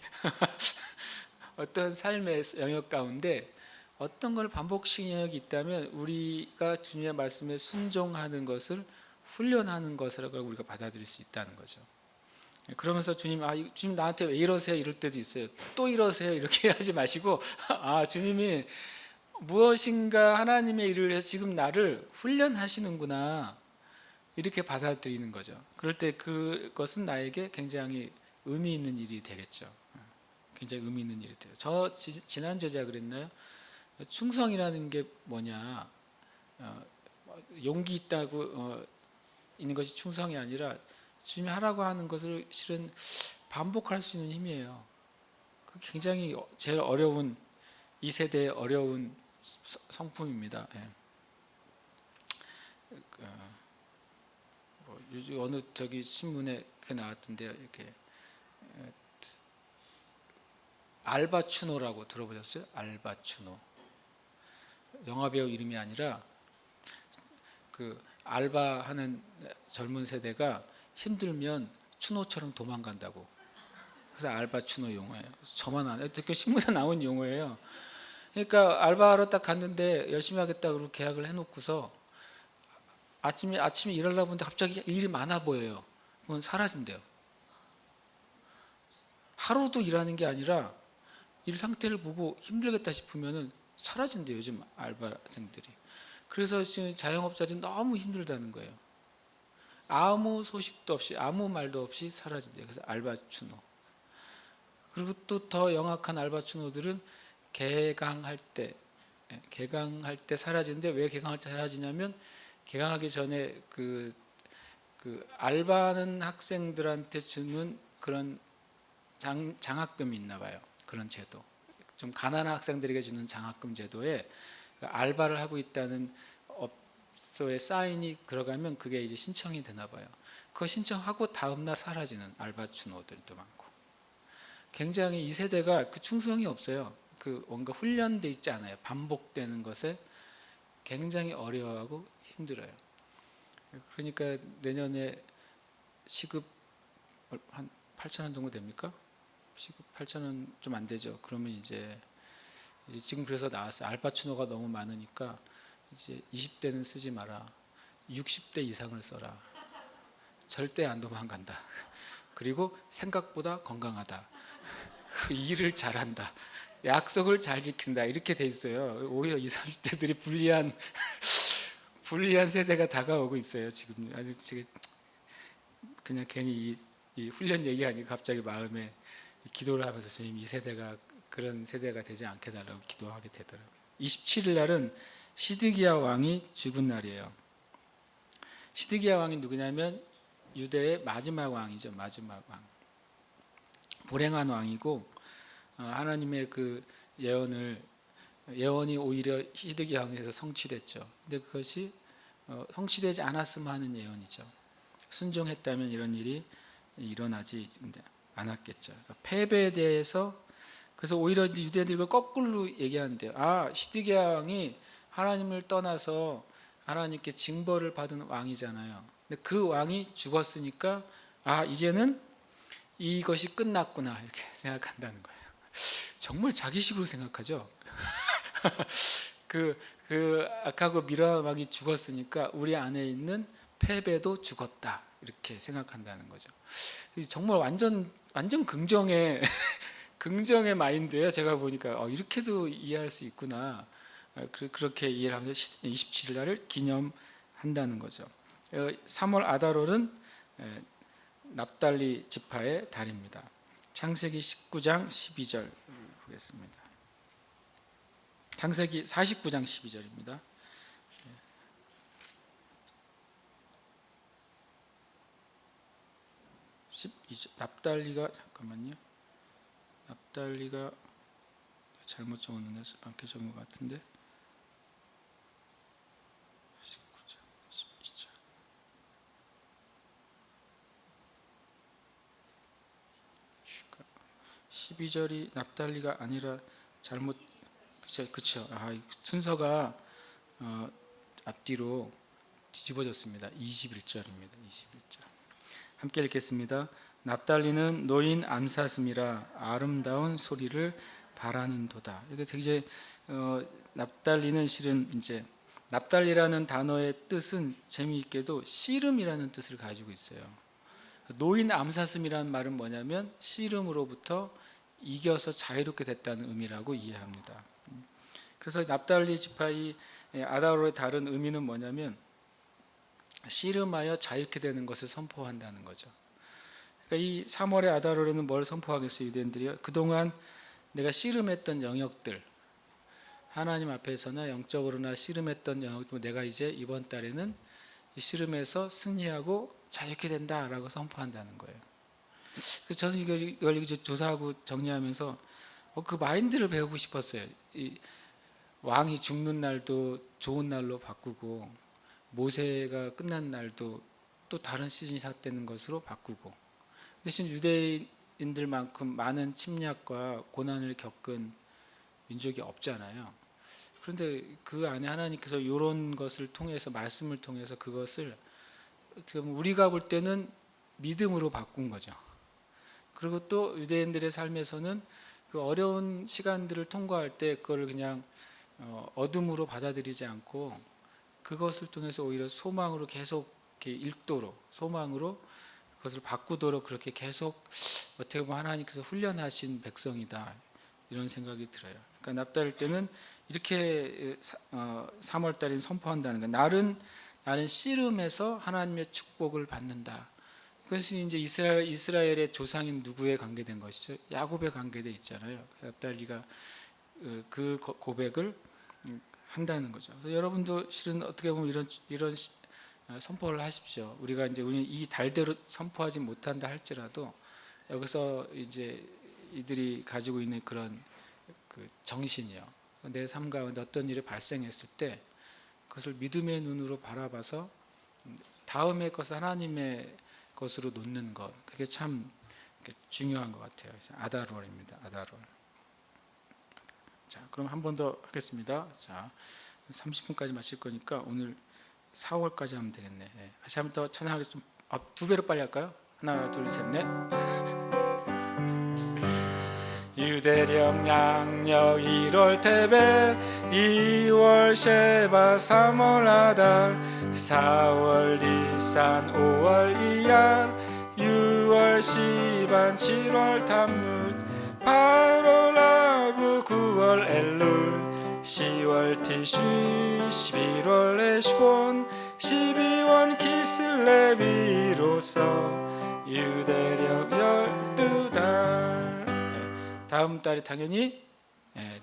어떤 삶의 영역 가운데 어떤 걸 반복시키는 영역이 있다면 우리가 주님의 말씀에 순종하는 것을 훈련하는 것이라고 우리가 받아들일 수 있다는 거죠. 그러면서 주님 나한테 왜 이러세요? 이럴 때도 있어요. 또 이러세요? 이렇게 하지 마시고 주님이 무엇인가 하나님의 일을 해서 지금 나를 훈련하시는구나, 이렇게 받아들이는 거죠. 그럴 때 그것은 나에게 굉장히 의미 있는 일이 되겠죠. 굉장히 의미 있는 일이 돼요. 지난주에 제가 그랬나요? 충성이라는 게 뭐냐, 용기 있다고 있는 것이 충성이 아니라 주님이 하라고 하는 것을 실은 반복할 수 있는 힘이에요. 그 굉장히 제일 어려운, 이 세대의 어려운 성품입니다. 요즘 어느 신문에 나왔던데요. 이렇게 알바추노라고 들어보셨어요? 알바추노. 영화배우 이름이 아니라 그 알바하는 젊은 세대가 힘들면 추노처럼 도망간다고. 그래서 알바추노 용어예요. 저만 안 해요. 특히 신문에 나온 용어예요. 그러니까 알바하러 딱 갔는데 열심히 하겠다고 계약을 해놓고서 아침에 일하려고 보는데 갑자기 일이 많아 보여요. 그건 사라진대요. 하루도 일하는 게 아니라 일 상태를 보고 힘들겠다 싶으면은 사라진대요, 요즘 알바생들이. 그래서 지금 자영업자들이 너무 힘들다는 거예요. 아무 소식도 없이 아무 말도 없이 사라진대요. 그래서 알바추노. 그리고 또 더 영악한 알바추노들은 개강할 때 사라지는데, 왜 개강할 때 사라지냐면 개강하기 전에 그 알바하는 학생들한테 주는 그런 장학금이 있나 봐요. 그런 제도. 좀 가난한 학생들에게 주는 장학금 제도에 알바를 하고 있다는 업소에 사인이 들어가면 그게 이제 신청이 되나 봐요. 그거 신청하고 다음날 사라지는 알바추노들도 많고. 굉장히 이 세대가 그 충성이 없어요. 뭔가 훈련돼 있지 않아요. 반복되는 것에 굉장히 어려워하고 힘들어요. 그러니까 내년에 시급 한 8,000원 정도 됩니까? 시급 8,000원 좀 안 되죠. 그러면 이제 지금 그래서 나왔어요. 알바추노가 너무 많으니까 이제 20대는 쓰지 마라. 60대 이상을 써라. 절대 안 도망간다. 그리고 생각보다 건강하다. 일을 잘한다. 약속을 잘 지킨다. 이렇게 돼 있어요. 오히려 20, 30대들이 불리한 세대가 다가오고 있어요. 지금 그냥 괜히 이 훈련 얘기하니까 갑자기 마음에 기도를 하면서 주님, 이 세대가 그런 세대가 되지 않게 달라고 기도하게 되더라고요. 27일 날은 시드기야 왕이 죽은 날이에요. 시드기야 왕이 누구냐면 유대의 마지막 왕이죠. 마지막 왕. 불행한 왕이고 하나님의 그 예언이 오히려 시드기야 왕에서 성취됐죠. 근데 그것이 성취되지 않았으면 하는 예언이죠. 순종했다면 이런 일이 일어나지 않았겠죠. 패배에 대해서 그래서 오히려 유대인들과 거꾸로 얘기하는데요. 시드기야 왕이 하나님을 떠나서 하나님께 징벌을 받은 왕이잖아요. 근데 그 왕이 죽었으니까 이제는 이것이 끝났구나, 이렇게 생각한다는 거예요. 정말 자기식으로 생각하죠. 그 악하고 미련한 왕이 죽었으니까 우리 안에 있는 패배도 죽었다 이렇게 생각한다는 거죠. 정말 완전 긍정의 긍정의 마인드예요. 제가 보니까 이렇게도 이해할 수 있구나. 그렇게 이해를 하면서 27일 날을 기념한다는 거죠. 3월 아달월은 납달리 지파의 달입니다. 창세기 19장 12절 보겠습니다. 창세기 49장 12절입니다. 납달리가 잠깐만요. 납달리가 잘못 적었는데 많게 적은 것 같은데 19장 12절 12절이 납달리가 아니라 잘못 그쵸? 순서가 앞뒤로 뒤집어졌습니다. 21절입니다. 21절 함께 읽겠습니다. 납달리는 노인 암사슴이라 아름다운 소리를 바라는도다. 이게 되게 납달리는 실은 이제 납달리라는 단어의 뜻은 재미있게도 씨름이라는 뜻을 가지고 있어요. 노인 암사슴이라는 말은 뭐냐면 씨름으로부터 이겨서 자유롭게 됐다는 의미라고 이해합니다. 그래서 납달리 지파의 아달월의 다른 의미는 뭐냐면 씨름하여 자유케 되는 것을 선포한다는 거죠. 그러니까 이 3월의 아달월에는 뭘 선포하겠어요? 유대인들이요. 그동안 내가 씨름했던 영역들, 하나님 앞에서나 영적으로나 씨름했던 영역들, 내가 이제 이번 달에는 이 씨름에서 승리하고 자유케 된다라고 선포한다는 거예요. 그래서 저는 이걸 조사하고 정리하면서 그 마인드를 배우고 싶었어요. 이 왕이 죽는 날도 좋은 날로 바꾸고 모세가 끝난 날도 또 다른 시즌이 시작되는 것으로 바꾸고, 대신 유대인들만큼 많은 침략과 고난을 겪은 민족이 없잖아요. 그런데 그 안에 하나님께서 이런 것을 통해서, 말씀을 통해서 그것을 우리가 볼 때는 믿음으로 바꾼 거죠. 그리고 또 유대인들의 삶에서는 그 어려운 시간들을 통과할 때 그걸 그냥 어둠으로 받아들이지 않고 그것을 통해서 오히려 소망으로 계속 이렇게 읽도록, 소망으로 그것을 바꾸도록 그렇게 계속 어떻게 보면 하나님께서 훈련하신 백성이다, 이런 생각이 들어요. 그러니까 납달일 때는 이렇게 3월달인 선포한다는 거예요. 나는 씨름에서 하나님의 축복을 받는다. 그것이 이제 이스라엘의 조상인 누구에 관계된 것이죠? 야곱에 관계돼 있잖아요. 납달리가 그 고백을 한다는 거죠. 그래서 여러분도 실은 어떻게 보면 이런 선포를 하십시오. 우리 이 달대로 선포하지 못한다 할지라도 여기서 이제 이들이 가지고 있는 그런 그 정신이요. 내 삶 가운데 어떤 일이 발생했을 때 그것을 믿음의 눈으로 바라봐서 다음의 것을 하나님의 것으로 놓는 것, 그게 참 중요한 것 같아요. 아달월입니다. 아달월. 자, 그럼 한 번 더 하겠습니다. 자, 30분까지 마칠 거니까 오늘 4월까지 하면 되겠네. 네. 다시 한 번 더 찬양하기 좀 두 배로 빨리 할까요? 하나, 둘, 셋, 넷. 유대령 양력 1월 태백 2월 셰바 3월 아달 4월 니산 5월 이알 6월 시반 7월 담무 8월 아브 9월 엘룰 10월 티슈 11월 에시본 12월 키슬레비로서 유대력 12달. 다음 달이 당연히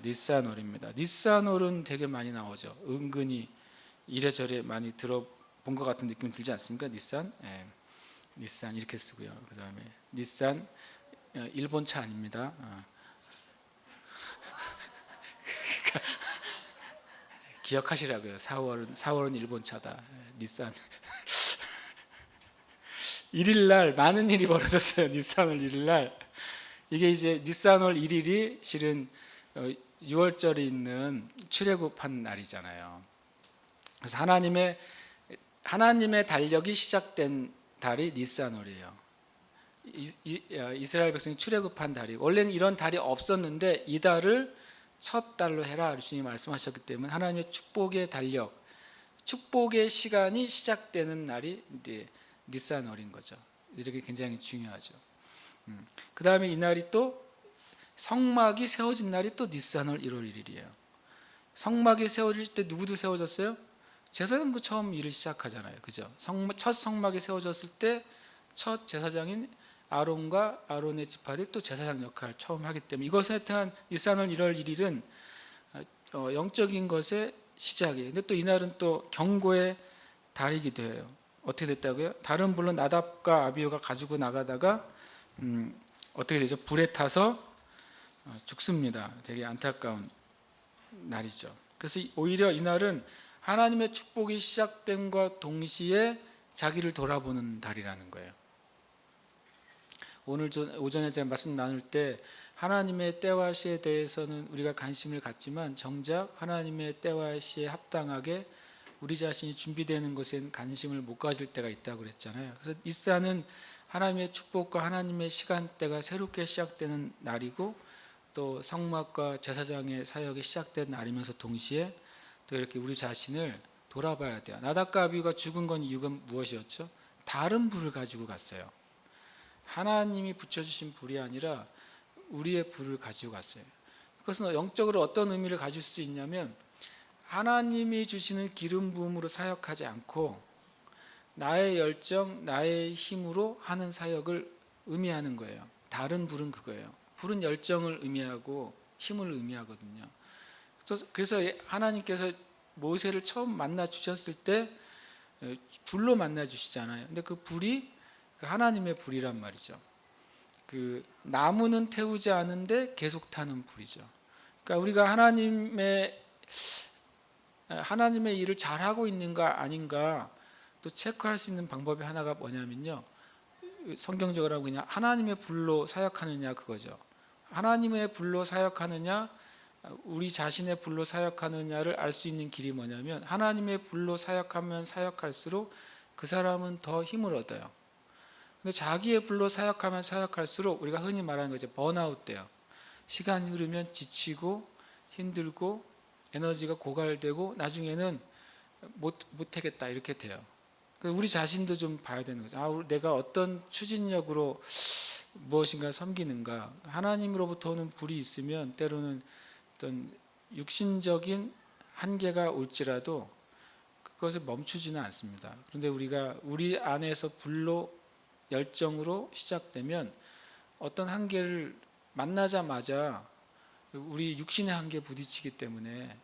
니산월입니다. 니산월은 되게 많이 나오죠. 은근히 이래저래 많이 들어본 것 같은 느낌 들지 않습니까? 니산 이렇게 쓰고요. 그 다음에 니산 일본 차 아닙니다. 기억하시라고요. 4월은 일본 차다. 니산. 1일 날 많은 일이 벌어졌어요. 니산월 1일 날. 이게 이제 니산월 1일이 실은 6월절이 있는 출애굽한 날이잖아요. 그래서 하나님의 달력이 시작된 달이 니산월이에요. 이스라엘 백성이 출애굽한 달이, 원래는 이런 달이 없었는데 이 달을 첫 달로 해라 예수님이 말씀하셨기 때문에 하나님의 축복의 달력, 축복의 시간이 시작되는 날이 이제 니산월인 거죠. 이렇게 굉장히 중요하죠. 그 다음에 이 날이 또 성막이 세워진 날이 또 니산월 1월 1일이에요. 성막이 세워질 때 누구도 세워졌어요? 제사장도 처음 일을 시작하잖아요. 그죠? 첫 성막이 세워졌을 때 첫 제사장인 아론과 아론의 지파들이 또 제사장 역할을 처음 하기 때문에 이것에 하여튼 니산월 1월 1일은 영적인 것의 시작이에요. 근데 또 이날은 또 경고의 달이기도 해요. 어떻게 됐다고요? 다른 불로 나답과 아비후가 가지고 나가다가 어떻게 되죠? 불에 타서 죽습니다. 되게 안타까운 날이죠. 그래서 오히려 이날은 하나님의 축복이 시작됨과 동시에 자기를 돌아보는 달이라는 거예요. 오늘 오전에 제가 말씀 나눌 때 하나님의 때와 시에 대해서는 우리가 관심을 갖지만 정작 하나님의 때와 시에 합당하게 우리 자신이 준비되는 것엔 관심을 못 가질 때가 있다고 그랬잖아요. 그래서 니산은 하나님의 축복과 하나님의 시간대가 새롭게 시작되는 날이고 또 성막과 제사장의 사역이 시작된 날이면서 동시에 또 이렇게 우리 자신을 돌아봐야 돼요. 나답과 아비후가 죽은 건 이유가 무엇이었죠? 다른 불을 가지고 갔어요. 하나님이 붙여주신 불이 아니라 우리의 불을 가지고 갔어요. 그것은 영적으로 어떤 의미를 가질 수 있냐면 하나님이 주시는 기름 부음으로 사역하지 않고 나의 열정, 나의 힘으로 하는 사역을 의미하는 거예요. 다른 불은 그거예요. 불은 열정을 의미하고 힘을 의미하거든요. 그래서 하나님께서 모세를 처음 만나 주셨을 때 불로 만나 주시잖아요. 근데 그 불이 하나님의 불이란 말이죠. 그 나무는 태우지 않은데 계속 타는 불이죠. 그러니까 우리가 하나님의 일을 잘하고 있는가 아닌가 또 체크할 수 있는 방법이 하나가 뭐냐면요. 성경적으로 그냥 하나님의 불로 사역하느냐 그거죠. 하나님의 불로 사역하느냐 우리 자신의 불로 사역하느냐를 알 수 있는 길이 뭐냐면 하나님의 불로 사역하면 사역할수록 그 사람은 더 힘을 얻어요. 근데 자기의 불로 사역하면 사역할수록 우리가 흔히 말하는 거죠. 번아웃 돼요. 시간이 흐르면 지치고 힘들고 에너지가 고갈되고 나중에는 못하겠다 이렇게 돼요. 우리 자신도 좀 봐야 되는 거죠. 내가 어떤 추진력으로 무엇인가 섬기는가. 하나님으로부터 오는 불이 있으면 때로는 어떤 육신적인 한계가 올지라도 그것을 멈추지는 않습니다. 그런데 우리 안에서 불로 열정으로 시작되면 어떤 한계를 만나자마자 우리 육신의 한계에 부딪히기 때문에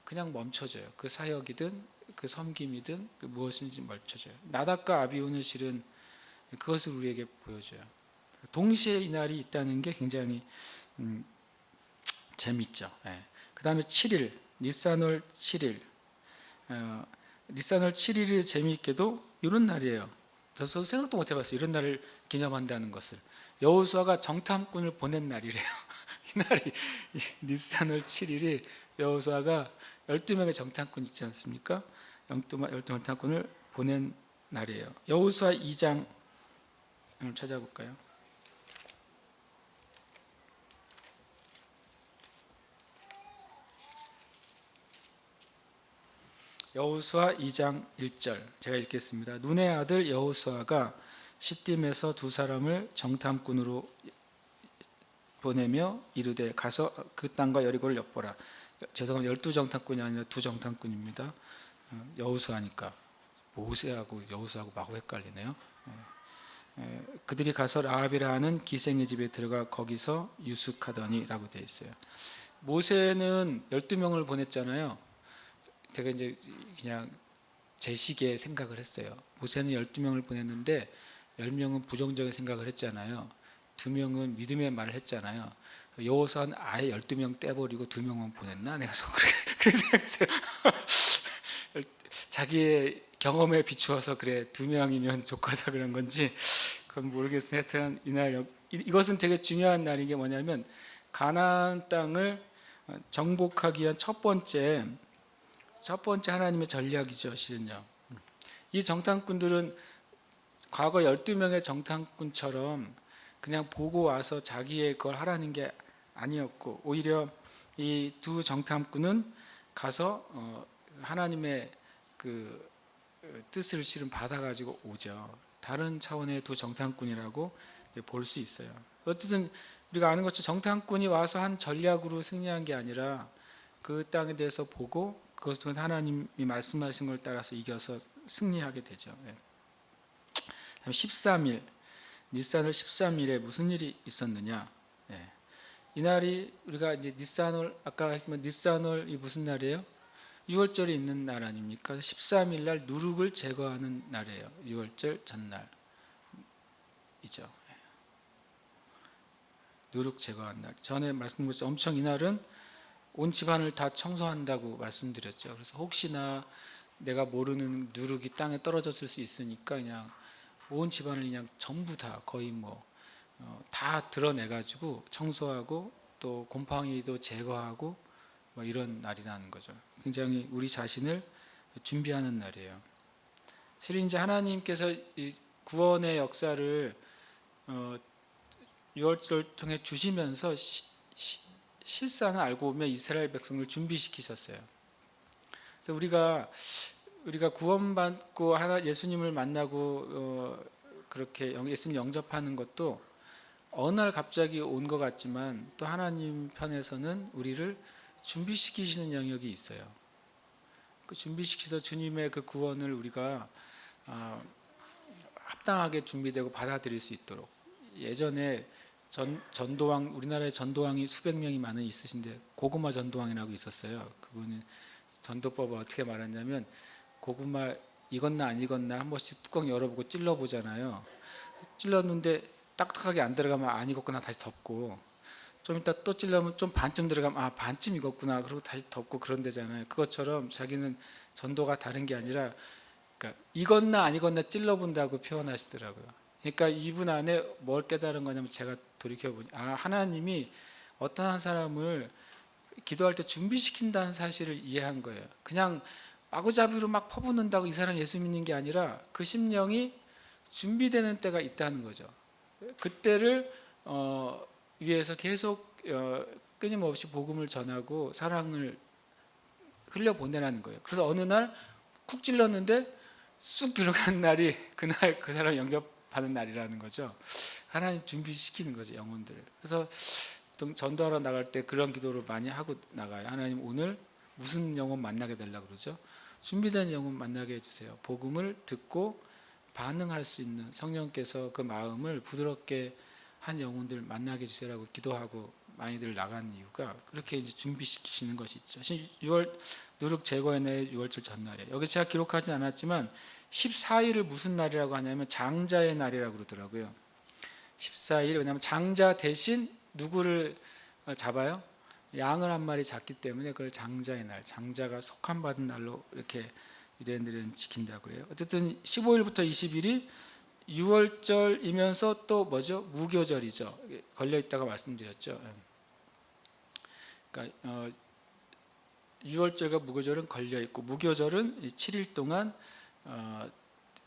그냥 멈춰져요. 그 사역이든 그 섬김이든 그 무엇인지 멈춰져요. 나답과 아비후는 실은 그것을 우리에게 보여줘요. 동시에 이 날이 있다는 게 굉장히 재밌죠. 그 다음에 7일 니산월 7일 니산월 7일이 재미있게도 이런 날이에요. 저도 생각도 못 해봤어요. 이런 날을 기념한다는 것을. 여호수아가 정탐꾼을 보낸 날이래요. 이 날이 니산월 7일이 여호수아가 12명의 정탐꾼 있지 않습니까? 12명의 정탐꾼을 보낸 날이에요. 여호수아 2장 한번 찾아볼까요? 여호수아 2장 1절 제가 읽겠습니다. 눈의 아들 여호수아가 시딤에서 두 사람을 정탐꾼으로 보내며 이르되 가서 그 땅과 여리고를 엿보라. 죄송합니다. 12정탐꾼이 아니라 두 정탐꾼입니다. 여호수아니까 모세하고 여호수아하고 마구 헷갈리네요. 그들이 가서 라합이라 하는 기생의 집에 들어가 거기서 유숙하더니 라고 되어 있어요. 모세는 12명을 보냈잖아요. 제가 이제 그냥 제 시기에 생각을 했어요. 모세는 12명을 보냈는데 10명은 부정적인 생각을 했잖아요. 2명은 믿음의 말을 했잖아요. 여호수아는 아예 12명 떼버리고 2명만 보냈나? 내가 그렇게 생각했어요. 자기의 경험에 비추어서 그래 2명이면 족하다 그런 건지 그건 모르겠어요. 하여튼 이것은 되게 중요한 날인 게 뭐냐면 가나안 땅을 정복하기 위한 첫 번째 하나님의 전략이죠. 실은요. 이 정탐꾼들은 과거 12명의 정탐꾼처럼 그냥 보고 와서 자기의 걸 하라는 게 아니었고 오히려 이 두 정탐꾼은 가서 하나님의 그 뜻을 실은 받아가지고 오죠. 다른 차원의 두 정탐꾼이라고 볼 수 있어요. 어쨌든 우리가 아는 것처럼 정탐꾼이 와서 한 전략으로 승리한 게 아니라 그 땅에 대해서 보고 그것을 통해 하나님이 말씀하신 걸 따라서 이겨서 승리하게 되죠. 다음 13일 니산월 13일에 무슨 일이 있었느냐? 이날이 우리가 이제 니산월 아까 했지만 니산월이 무슨 날이에요? 6월절이 있는 날 아닙니까? 13일 날 누룩을 제거하는 날이에요. 6월절 전날이죠. 누룩 제거한 날. 전에 말씀드렸죠. 엄청 이날은 온 집안을 다 청소한다고 말씀드렸죠. 그래서 혹시나 내가 모르는 누룩이 땅에 떨어졌을 수 있으니까 그냥 온 집안을 그냥 전부 다 거의 다 드러내가지고 청소하고 또 곰팡이도 제거하고 이런 날이라는 거죠. 굉장히 우리 자신을 준비하는 날이에요. 실은 이제 하나님께서 이 구원의 역사를 6월절 통해 주시면서 실상을 알고 보면 이스라엘 백성을 준비시키셨어요. 그래서 우리가 구원받고 예수님을 만나고 그렇게 예수님 영접하는 것도 어느 날 갑자기 온 것 같지만 또 하나님 편에서는 우리를 준비시키시는 영역이 있어요. 그 준비시켜서 주님의 그 구원을 우리가 합당하게 준비되고 받아들일 수 있도록. 예전에 전도왕, 우리나라에 전도왕이 수백 명이 많은 있으신데 고구마 전도왕이라고 있었어요. 그분은 전도법을 어떻게 말했냐면 고구마 익었나 안 익었나 한 번씩 뚜껑 열어보고 찔러보잖아요. 찔렀는데 딱딱하게 안 들어가면 안 익었구나 다시 덮고, 좀 이따 또 찔러면 좀 반쯤 들어가면 반쯤 익었구나 그러고 다시 덮고 그런 데잖아요. 그것처럼 자기는 전도가 다른 게 아니라 그러니까 익었나 안 익었나 찔러본다고 표현하시더라고요. 그러니까 이분 안에 뭘 깨달은 거냐면 제가 돌이켜보니 하나님이 어떤 한 사람을 기도할 때 준비시킨다는 사실을 이해한 거예요. 그냥 마구잡이로 막 퍼붓는다고 이 사람 예수 믿는 게 아니라 그 심령이 준비되는 때가 있다는 거죠. 그때를 위해서 계속 끊임없이 복음을 전하고 사랑을 흘려보내라는 거예요. 그래서 어느 날 쿡 찔렀는데 쑥 들어간 날이 그날 그 사람 영접하는 날이라는 거죠. 하나님 준비시키는 거죠, 영혼들을. 그래서 전도하러 나갈 때 그런 기도를 많이 하고 나가요. 하나님 오늘 무슨 영혼 만나게 되려고 그러죠? 준비된 영혼 만나게 해주세요. 복음을 듣고 반응할 수 있는 성령께서 그 마음을 부드럽게 한 영혼들 만나게 해주세요라고 기도하고 많이들 나간 이유가 그렇게 이제 준비시키시는 것이 있죠. 6월 누룩 제거의 날 6월절 전날이에요. 여기 제가 기록하진 않았지만 14일을 무슨 날이라고 하냐면 장자의 날이라고 그러더라고요. 14일, 왜냐하면 장자 대신 누구를 잡아요? 양을 한 마리 잡기 때문에 그걸 장자의 날, 장자가 속한 받은 날로 이렇게 유대인들은 지킨다고 그래요. 어쨌든 15일부터 20일이 6월절이면서 또 뭐죠? 무교절이죠. 걸려 있다가 말씀드렸죠. 그러니까 6월절과 무교절은 걸려 있고 무교절은 7일 동안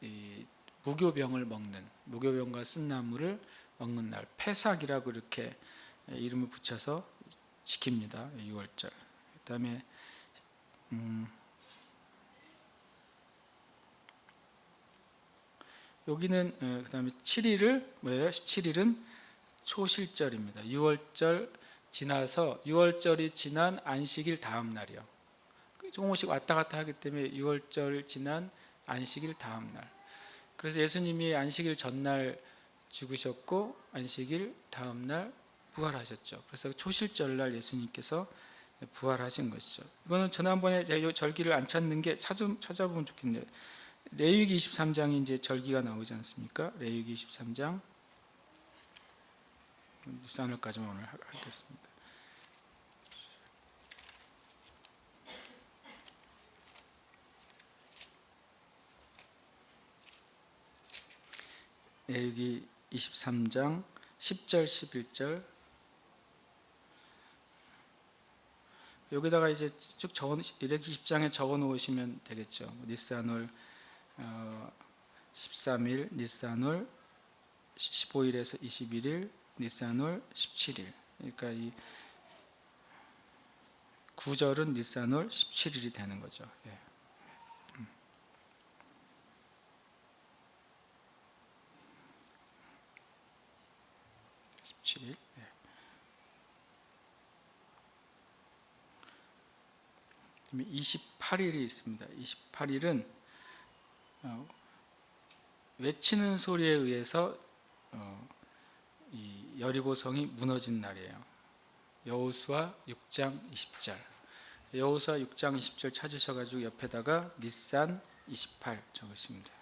이 무교병을 먹는, 무교병과 쓴나물을 먹는 날, 패삭이라고 이렇게 이름을 붙여서 지킵니다. 6월절. 그다음에 여기는 그다음에 7일을 뭐예요? 17일은 초실절입니다. 6월절 지나서 6월절이 지난 안식일 다음 날이요. 조금씩 왔다 갔다 하기 때문에 6월절 지난 안식일 다음 날. 그래서 예수님이 안식일 전날 죽으셨고 안식일 다음 날 부활하셨죠. 그래서 초실절날 예수님께서 부활하신 것이죠. 이거는 지난번에 제가 이 절기를 안 찾는 게 찾아보면 좋겠네요. 레위기 23장이 이제 절기가 나오지 않습니까? 레위기 23장 니산월까지만 오늘 하겠습니다. 레위기 23장 10절 11절 여기다가 이제 쭉 레위기 10장에 적어 놓으시면 되겠죠. 니산월 13일, 니산월 15일에서 21일, 니산월 17일. 그러니까 이 구절은 니산월 17일이 되는 거죠. 예. 17일. 예. 그다음에 28일이 있습니다. 28일은 외치는 소리에 의해서 이 여리고성이 무너진 날이에요. 여호수아 6장 20절. 여호수아 6장 20절 찾으셔가지고 옆에다가 니산 28 적으시면 돼요.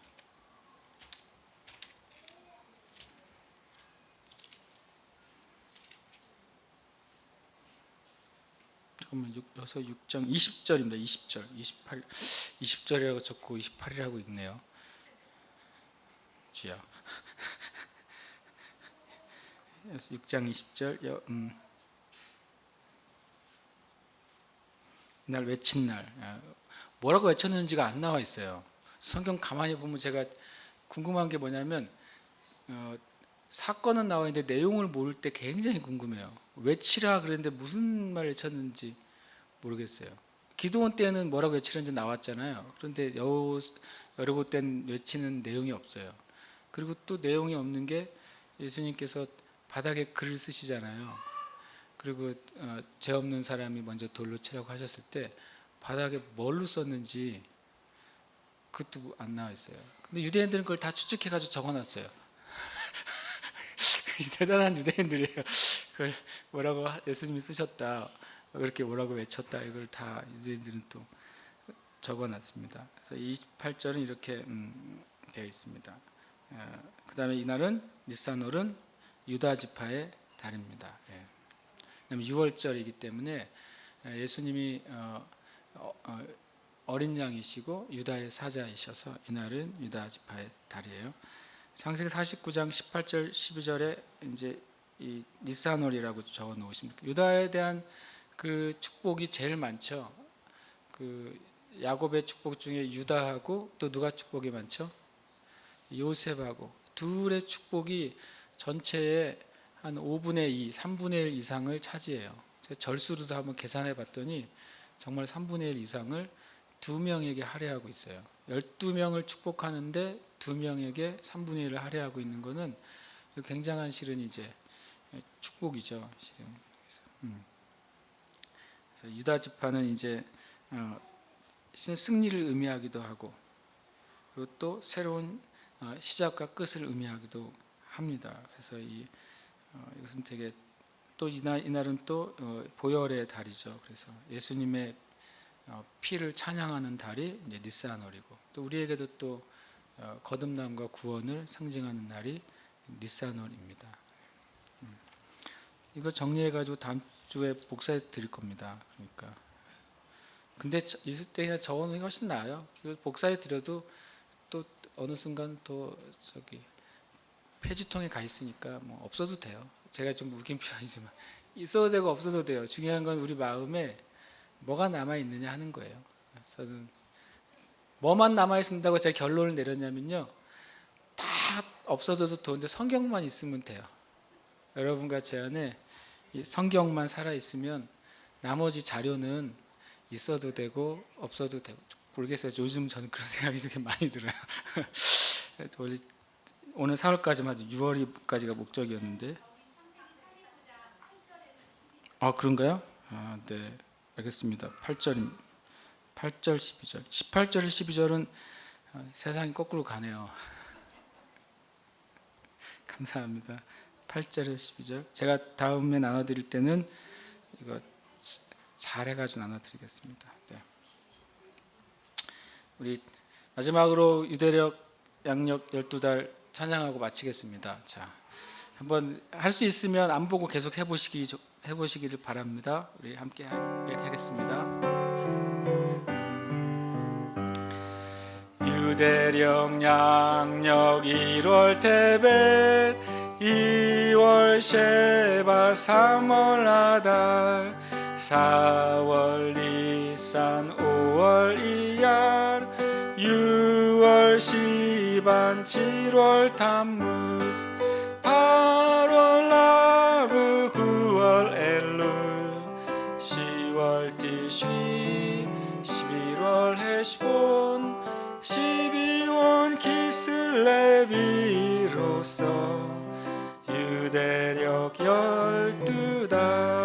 잠깐만, 여기서 6장 20절입니다. 20절, 28, 20절이라고 적고 28이라고 읽네요. 주야. 6장 20절. 이날 외친 날. 뭐라고 외쳤는지가 안 나와 있어요. 성경 가만히 보면 제가 궁금한 게 뭐냐면 사건은 나와 있는데 내용을 모를 때 굉장히 궁금해요. 외치라 그랬는데 무슨 말을 외쳤는지 모르겠어요. 기도원 때는 뭐라고 외치는지 나왔잖아요. 그런데 여리고 때는 외치는 내용이 없어요. 그리고 또 내용이 없는 게 예수님께서 바닥에 글을 쓰시잖아요. 그리고 죄 없는 사람이 먼저 돌로 치라고 하셨을 때 바닥에 뭘로 썼는지 그것도 안 나와 있어요. 근데 유대인들은 그걸 다 추측해가지고 적어놨어요. 대단한 유대인들이에요. 그걸 뭐라고 예수님이 쓰셨다, 그렇게 뭐라고 외쳤다, 이걸 다 유대인들은 또 적어놨습니다. 그래서 28절은 이렇게 되어 있습니다. 그 다음에 이날은 니산월은 유다 지파의 달입니다. 그다음에 6월절이기 때문에 예수님이 어린 양이시고 유다의 사자이셔서 이날은 유다 지파의 달이에요. 창세기 49장 18절 12절에 이제 이 니산월이라고 적어 놓으십니다. 유다에 대한 그 축복이 제일 많죠. 그 야곱의 축복 중에 유다하고 또 누가 축복이 많죠? 요셉하고 둘의 축복이 전체의 한 5분의 2, 3분의 1 이상을 차지해요. 제가 절수로도 한번 계산해 봤더니 정말 3분의 1 이상을 두 명에게 할애하고 있어요. 12명을 축복하는데 두 명에게 3분의 1을 할애하고 있는 것은 굉장한 실은 이제 축복이죠. 실은. 그래서 유다 지파는 이제 승리를 의미하기도 하고, 그리고 또 새로운 시작과 끝을 의미하기도 합니다. 그래서 이것은 되게 또 이날은 또 보혈의 달이죠. 그래서 예수님의 피를 찬양하는 달이 이제 니산월이고, 또 우리에게도 또 거듭남과 구원을 상징하는 날이 니산월입니다. 이거 정리해가지고 다음 주에 복사해 드릴 겁니다. 그러니까 근데 있을 때 그냥 적어놓는 게 훨씬 나아요. 복사해 드려도 또 어느 순간 또 저기 폐지통에 가 있으니까 뭐 없어도 돼요. 제가 좀 웃긴 표현이지만 있어도 되고 없어도 돼요. 중요한 건 우리 마음에 뭐가 남아 있느냐 하는 거예요. 저는 뭐만 남아 있습니다고 제가 결론을 내렸냐면요, 다 없어져도 좋은데 성경만 있으면 돼요. 여러분과 제 안에 이 성경만 살아 있으면 나머지 자료는 있어도 되고 없어도 되고, 모르겠어요. 요즘 저는 그런 생각이 되게 많이 들어요. 원래 오늘 4월까지만 6월까지가 목적이었는데. 아, 그런가요? 아, 네, 알겠습니다. 8절 12절 18절 12절은 세상이 거꾸로 가네요. 감사합니다. 8절에 12절 제가 다음에 나눠드릴 때는 이거 잘해가지고 나눠드리겠습니다. 네. 우리 마지막으로 유대력 양력 12달 찬양하고 마치겠습니다. 자, 한번 할 수 있으면 안 보고 계속 해보시기를 바랍니다. 우리 함께 하겠습니다. 유대령 양력 1월 테벳 2월 셰바 3월 아달 4월 니산 5월 이얄 6월 시반 7월 담무스 8월 아브 9월 엘룰 10월 티 헤시본 12원 기슬레비로서 유대력 12달